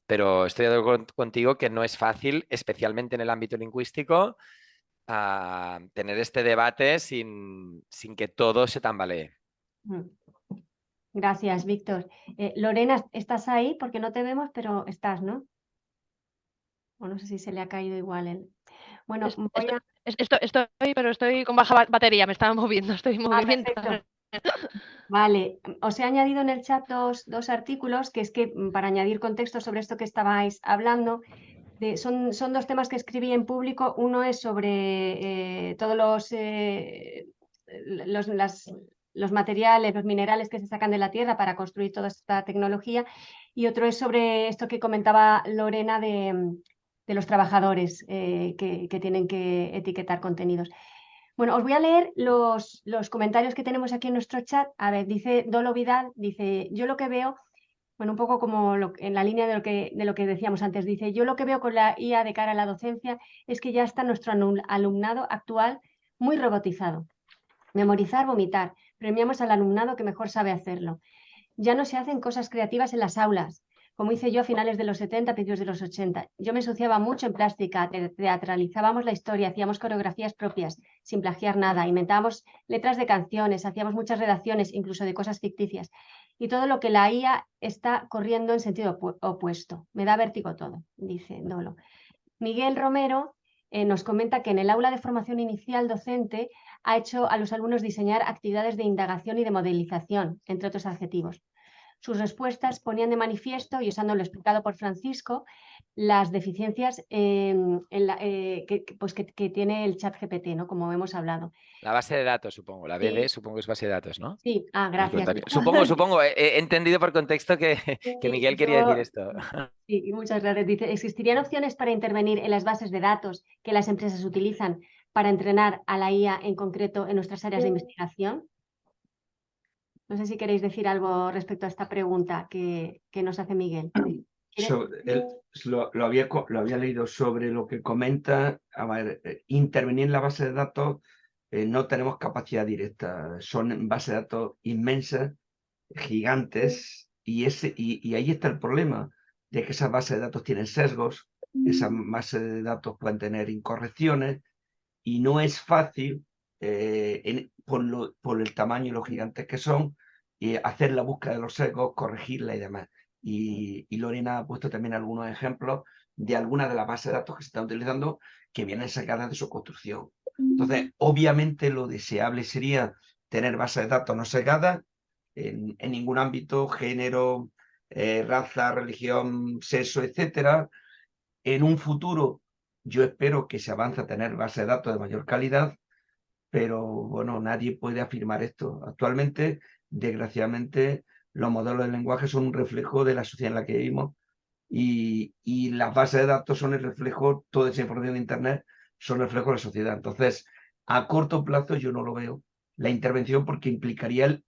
pero estoy de acuerdo contigo que no es fácil, especialmente en el ámbito lingüístico, tener este debate sin que todo se tambalee. Gracias, Víctor. Lorena, ¿estás ahí? Porque no te vemos, pero estás, ¿no? O no sé si se le ha caído igual el... Bueno, Estoy, pero estoy con baja batería, me estaba moviendo, estoy en movimiento. Perfecto. Vale, os he añadido en el chat dos artículos que es que para añadir contexto sobre esto que estabais hablando, son dos temas que escribí en público. Uno es sobre todos los materiales, los minerales que se sacan de la tierra para construir toda esta tecnología, y otro es sobre esto que comentaba Lorena de los trabajadores que tienen que etiquetar contenidos. Bueno, os voy a leer los comentarios que tenemos aquí en nuestro chat. A ver, dice Dolo Vidal, dice, yo lo que veo, bueno, un poco como en la línea de lo que decíamos antes, dice, yo lo que veo con la IA de cara a la docencia es que ya está nuestro alumnado actual muy robotizado. Memorizar, vomitar. Premiamos al alumnado que mejor sabe hacerlo. Ya no se hacen cosas creativas en las aulas, como hice yo a finales de los 70, principios de los 80. Yo me ensuciaba mucho en plástica, teatralizábamos la historia, hacíamos coreografías propias, sin plagiar nada, inventábamos letras de canciones, hacíamos muchas redacciones, incluso de cosas ficticias. Y todo lo que la IA está corriendo en sentido opuesto. Me da vértigo todo, dice Dolo. Miguel Romero nos comenta que en el aula de formación inicial docente ha hecho a los alumnos diseñar actividades de indagación y de modelización, entre otros adjetivos. Sus respuestas ponían de manifiesto, y usando lo explicado por Francisco, las deficiencias que tiene el chat GPT, ¿no? Como hemos hablado. La base de datos, supongo. La BD, sí. Supongo que es base de datos, ¿no? Sí, gracias. Supongo. He entendido por contexto que Miguel quería decir esto. Sí, muchas gracias. Dice, ¿existirían opciones para intervenir en las bases de datos que las empresas utilizan para entrenar a la IA en concreto en nuestras áreas de investigación? No sé si queréis decir algo respecto a esta pregunta que nos hace Miguel. Lo había leído sobre lo que comenta. A ver, intervenir en la base de datos no tenemos capacidad directa. Son bases de datos inmensas, gigantes, y ahí está el problema de que esas bases de datos tienen sesgos, esas bases de datos pueden tener incorrecciones y no es fácil, por el tamaño y los gigantes que son, hacer la búsqueda de los sesgos, corregirla y demás. Y Lorena ha puesto también algunos ejemplos de algunas de las bases de datos que se están utilizando que vienen sacadas de su construcción. Entonces, obviamente lo deseable sería tener bases de datos no sesgadas en ningún ámbito, género, raza, religión, sexo, etcétera. En un futuro, yo espero que se avance a tener bases de datos de mayor calidad, pero bueno, nadie puede afirmar esto. Actualmente, desgraciadamente, los modelos de lenguaje son un reflejo de la sociedad en la que vivimos y las bases de datos son el reflejo, toda esa información de Internet son el reflejo de la sociedad. Entonces, a corto plazo yo no lo veo la intervención porque implicaría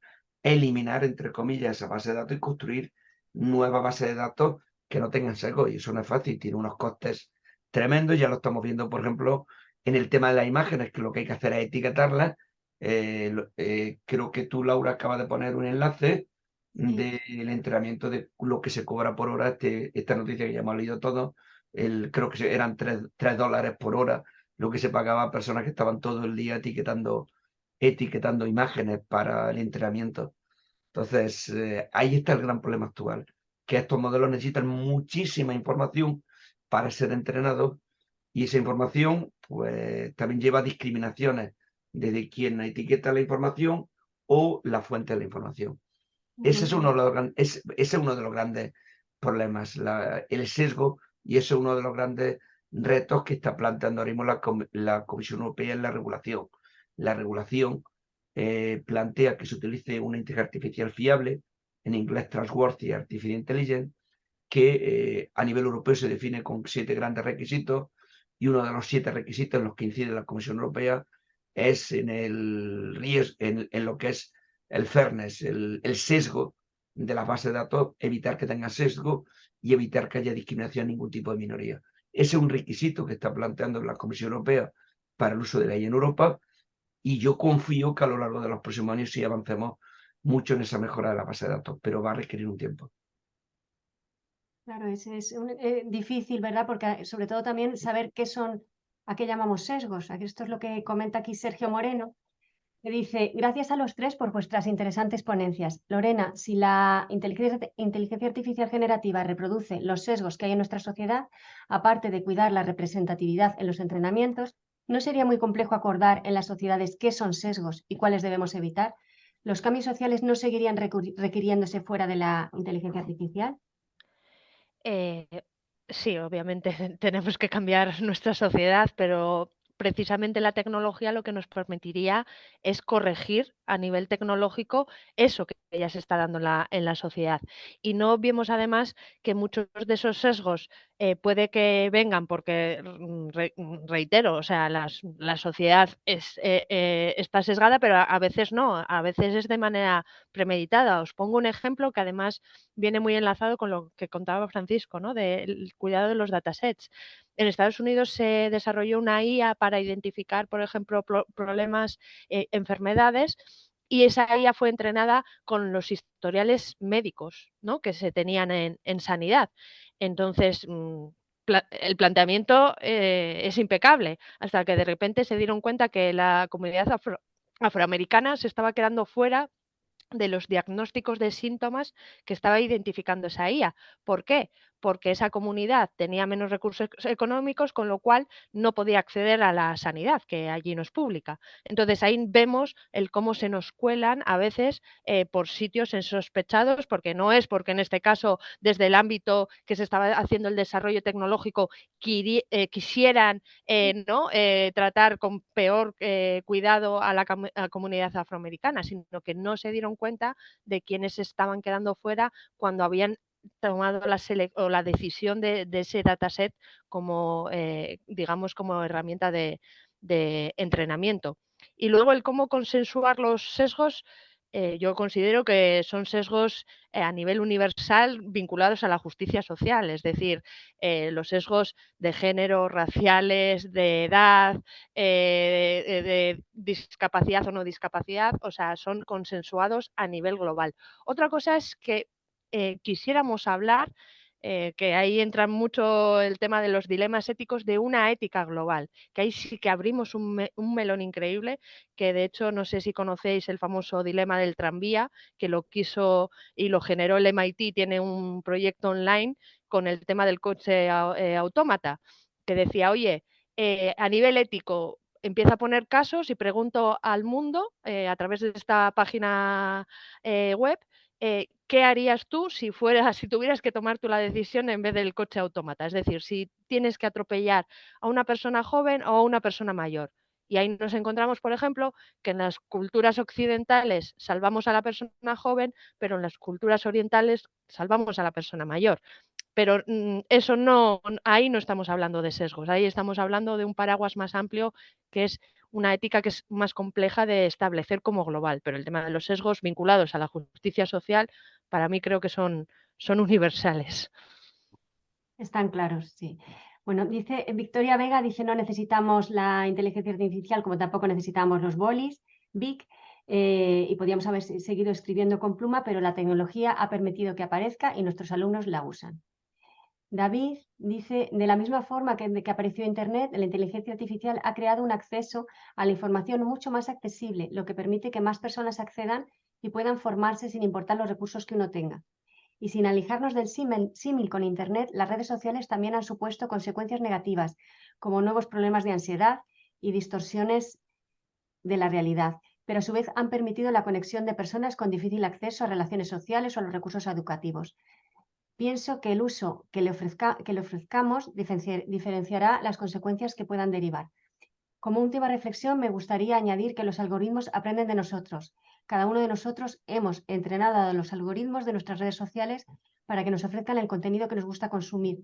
eliminar, entre comillas, esa base de datos y construir nuevas bases de datos que no tengan sesgo. Y eso no es fácil, tiene unos costes tremendos. Ya lo estamos viendo, por ejemplo, en el tema de las imágenes, que lo que hay que hacer es etiquetarlas. Creo que tú, Laura, acabas de poner un enlace del entrenamiento de lo que se cobra por hora, esta noticia que ya hemos leído todos, creo que eran $3 por hora, lo que se pagaba a personas que estaban todo el día etiquetando imágenes para el entrenamiento. Entonces, ahí está el gran problema actual, que estos modelos necesitan muchísima información para ser entrenados y esa información pues también lleva discriminaciones desde quien etiqueta la información o la fuente de la información. Ese es ese es uno de los grandes problemas, el sesgo, y ese es uno de los grandes retos que está planteando ahora mismo la Comisión Europea en la regulación. La regulación plantea que se utilice una inteligencia artificial fiable, en inglés Trustworthy Artificial Intelligence, que a nivel europeo se define con 7 grandes requisitos, y uno de los 7 requisitos en los que incide la Comisión Europea es en lo que es el fairness, el sesgo de las bases de datos, evitar que tenga sesgo y evitar que haya discriminación a ningún tipo de minoría. Ese es un requisito que está planteando la Comisión Europea para el uso de la AI en Europa, y yo confío que a lo largo de los próximos años sí avancemos mucho en esa mejora de la base de datos, pero va a requerir un tiempo. Claro, es difícil, ¿verdad? Porque sobre todo también saber qué son, a qué llamamos sesgos. Esto es lo que comenta aquí Sergio Moreno, que dice: gracias a los tres por vuestras interesantes ponencias. Lorena, si la inteligencia artificial generativa reproduce los sesgos que hay en nuestra sociedad, aparte de cuidar la representatividad en los entrenamientos, ¿no sería muy complejo acordar en las sociedades qué son sesgos y cuáles debemos evitar? ¿Los cambios sociales no seguirían requiriéndose fuera de la inteligencia artificial? Eh, sí, obviamente tenemos que cambiar nuestra sociedad, pero precisamente la tecnología lo que nos permitiría es corregir a nivel tecnológico eso que ya se está dando en la sociedad. Y no obviemos además que muchos de esos sesgos puede que vengan porque, reitero, o sea, la sociedad está sesgada, pero a veces no, a veces es de manera premeditada. Os pongo un ejemplo que además viene muy enlazado con lo que contaba Francisco, ¿no? Del cuidado de los datasets. En Estados Unidos se desarrolló una IA para identificar, por ejemplo, problemas, enfermedades, y esa IA fue entrenada con los historiales médicos, ¿no? Que se tenían en sanidad. Entonces, el planteamiento es impecable, hasta que de repente se dieron cuenta que la comunidad afroamericana se estaba quedando fuera de los diagnósticos de síntomas que estaba identificando esa IA. ¿Por qué? Porque esa comunidad tenía menos recursos económicos, con lo cual no podía acceder a la sanidad, que allí no es pública. Entonces ahí vemos el cómo se nos cuelan a veces por sitios insospechados, porque no es porque en este caso desde el ámbito que se estaba haciendo el desarrollo tecnológico quisieran ¿no? Tratar con peor cuidado a la comunidad afroamericana, sino que no se dieron cuenta de quienes estaban quedando fuera cuando habían tomado la decisión de ese dataset como, digamos, como herramienta de entrenamiento. Y luego el cómo consensuar los sesgos, yo considero que son sesgos a nivel universal vinculados a la justicia social, es decir, los sesgos de género, raciales, de edad, de discapacidad o no discapacidad, o sea, son consensuados a nivel global. Otra cosa es que quisiéramos hablar que ahí entra mucho el tema de los dilemas éticos de una ética global, que ahí sí que abrimos un melón increíble, que de hecho no sé si conocéis el famoso dilema del tranvía, que lo quiso y lo generó el MIT, tiene un proyecto online con el tema del coche autómata, que decía, oye, a nivel ético, empieza a poner casos y pregunto al mundo a través de esta página web, ¿qué harías tú si tuvieras que tomar tú la decisión en vez del coche autómata? Es decir, si tienes que atropellar a una persona joven o a una persona mayor. Y ahí nos encontramos, por ejemplo, que en las culturas occidentales salvamos a la persona joven, pero en las culturas orientales salvamos a la persona mayor. Pero eso no, ahí no estamos hablando de sesgos, ahí estamos hablando de un paraguas más amplio que es una ética que es más compleja de establecer como global, pero el tema de los sesgos vinculados a la justicia social, para mí creo que son universales. Están claros, sí. Bueno, dice Victoria Vega, dice no necesitamos la inteligencia artificial como tampoco necesitamos los bolis, Vic, y podríamos haber seguido escribiendo con pluma, pero la tecnología ha permitido que aparezca y nuestros alumnos la usan. David dice, de la misma forma que apareció Internet, la inteligencia artificial ha creado un acceso a la información mucho más accesible, lo que permite que más personas accedan y puedan formarse sin importar los recursos que uno tenga. Y sin alejarnos del símil con Internet, las redes sociales también han supuesto consecuencias negativas, como nuevos problemas de ansiedad y distorsiones de la realidad, pero a su vez han permitido la conexión de personas con difícil acceso a relaciones sociales o a los recursos educativos. Pienso que el uso que le ofrezcamos diferenciará las consecuencias que puedan derivar. Como última reflexión, me gustaría añadir que los algoritmos aprenden de nosotros. Cada uno de nosotros hemos entrenado a los algoritmos de nuestras redes sociales para que nos ofrezcan el contenido que nos gusta consumir.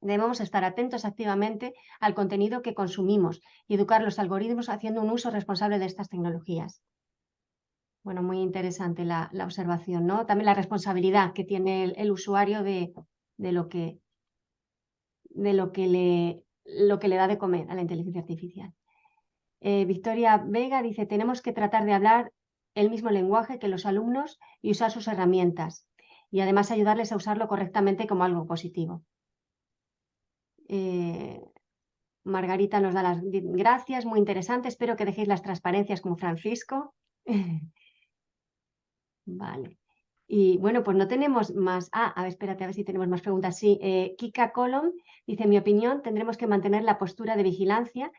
Debemos estar atentos activamente al contenido que consumimos y educar los algoritmos haciendo un uso responsable de estas tecnologías. Bueno, muy interesante la observación, ¿no? También la responsabilidad que tiene el usuario de lo que le da de comer a la inteligencia artificial. Victoria Vega dice, tenemos que tratar de hablar el mismo lenguaje que los alumnos y usar sus herramientas y además ayudarles a usarlo correctamente como algo positivo. Margarita nos da las gracias, muy interesante, espero que dejéis las transparencias como Francisco. Vale. Y bueno, pues no tenemos más. A ver, espérate, a ver si tenemos más preguntas. Sí, Kika Colom dice, en mi opinión, tendremos que mantener la postura de vigilancia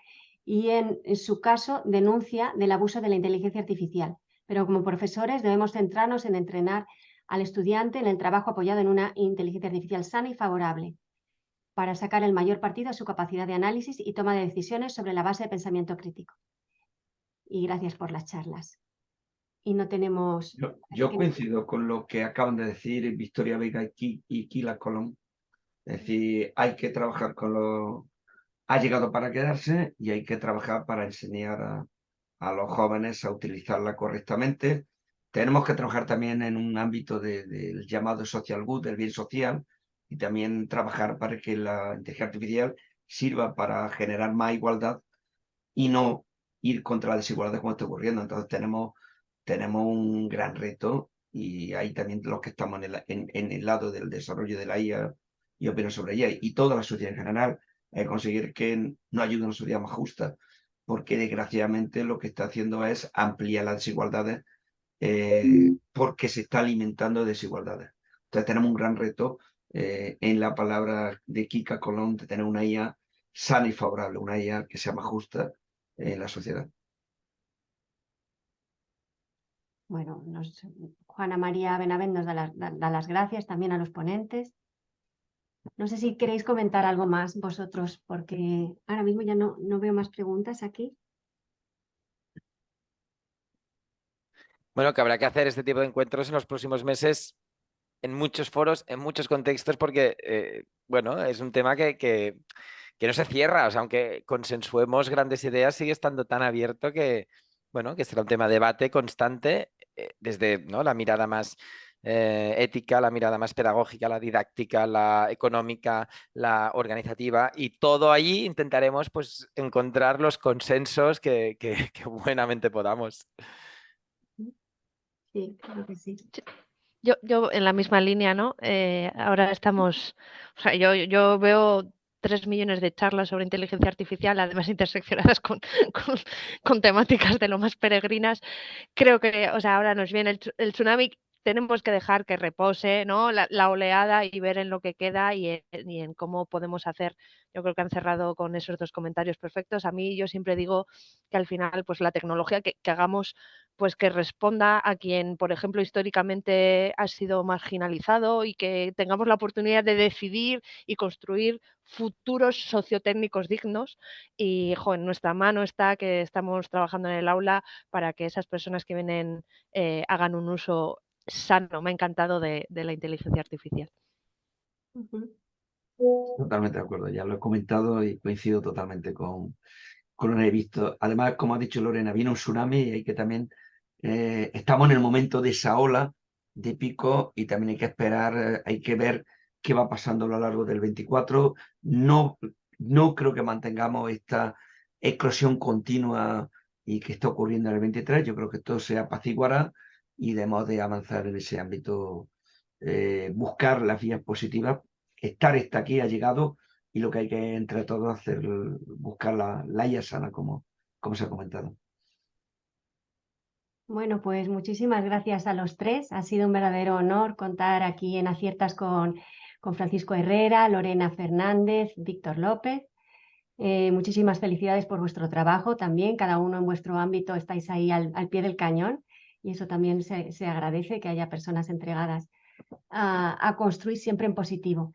y en su caso denuncia del abuso de la inteligencia artificial. Pero como profesores debemos centrarnos en entrenar al estudiante en el trabajo apoyado en una inteligencia artificial sana y favorable para sacar el mayor partido a su capacidad de análisis y toma de decisiones sobre la base de pensamiento crítico. Y gracias por las charlas. Y no tenemos... Yo coincido con lo que acaban de decir Victoria Vega y Kila Colón. Es decir, hay que trabajar con lo... Ha llegado para quedarse y hay que trabajar para enseñar a los jóvenes a utilizarla correctamente. Tenemos que trabajar también en un ámbito del llamado social good, del bien social, y también trabajar para que la inteligencia artificial sirva para generar más igualdad y no ir contra la desigualdad como está ocurriendo. Entonces tenemos un gran reto y ahí también los que estamos en el lado del desarrollo de la IA y opinan sobre ella y toda la sociedad en general, conseguir que nos ayude a una sociedad más justa, porque desgraciadamente lo que está haciendo es ampliar las desigualdades porque se está alimentando de desigualdades. Entonces tenemos un gran reto en la palabra de Kika Colón de tener una IA sana y favorable, una IA que sea más justa en la sociedad. Bueno, Juana María Benavent nos da las gracias también a los ponentes. No sé si queréis comentar algo más vosotros, porque ahora mismo ya no veo más preguntas aquí. Bueno, que habrá que hacer este tipo de encuentros en los próximos meses, en muchos foros, en muchos contextos, porque, bueno, es un tema que no se cierra. O sea, aunque consensuemos grandes ideas, sigue estando tan abierto que, bueno, que será un tema de debate constante desde, ¿no?, la mirada más ética, la mirada más pedagógica, la didáctica, la económica, la organizativa, y todo allí intentaremos pues encontrar los consensos que buenamente podamos. Sí, creo que sí. Yo en la misma línea, ¿no? Ahora estamos, o sea, yo veo 3 millones de charlas sobre inteligencia artificial, además interseccionadas con, con temáticas de lo más peregrinas. Creo que, o sea, ahora nos viene el tsunami, tenemos que dejar que repose, ¿no? La oleada y ver en lo que queda y en cómo podemos hacer. Yo creo que han cerrado con esos 2 comentarios perfectos. A mí yo siempre digo que al final, pues la tecnología que hagamos, pues que responda a quien, por ejemplo, históricamente ha sido marginalizado y que tengamos la oportunidad de decidir y construir futuros sociotécnicos dignos. Y, jo, en nuestra mano está que estamos trabajando en el aula para que esas personas que vienen hagan un uso sano. Me ha encantado de la inteligencia artificial. Totalmente de acuerdo, ya lo he comentado y coincido totalmente con lo que he visto. Además, como ha dicho Lorena, viene un tsunami y hay que también, estamos en el momento de esa ola de pico y también hay que esperar, hay que ver qué va pasando a lo largo del 24. No, no creo que mantengamos esta eclosión continua y que está ocurriendo en el 23. Yo creo que todo se apaciguará y debemos de avanzar en ese ámbito, buscar las vías positivas. Estar está aquí, ha llegado y lo que hay que entre todos hacer, buscar la IA sana, como se ha comentado. Bueno, pues muchísimas gracias a los 3. Ha sido un verdadero honor contar aquí en Aciertas con Francisco Herrera, Lorena Fernández, Víctor López. Muchísimas felicidades por vuestro trabajo también. Cada uno en vuestro ámbito estáis ahí al pie del cañón y eso también se agradece, que haya personas entregadas a construir siempre en positivo.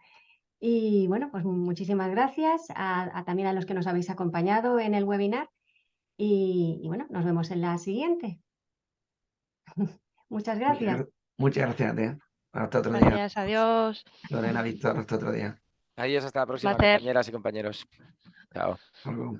Y bueno, pues muchísimas gracias también a los que nos habéis acompañado en el webinar y bueno, nos vemos en la siguiente. Muchas gracias. Muchas gracias, Tea. Hasta otro día. Gracias, adiós. Lorena, Víctor, hasta otro día. Adiós, hasta la próxima, Placer. compañeras y compañeros. Chao. Hasta luego.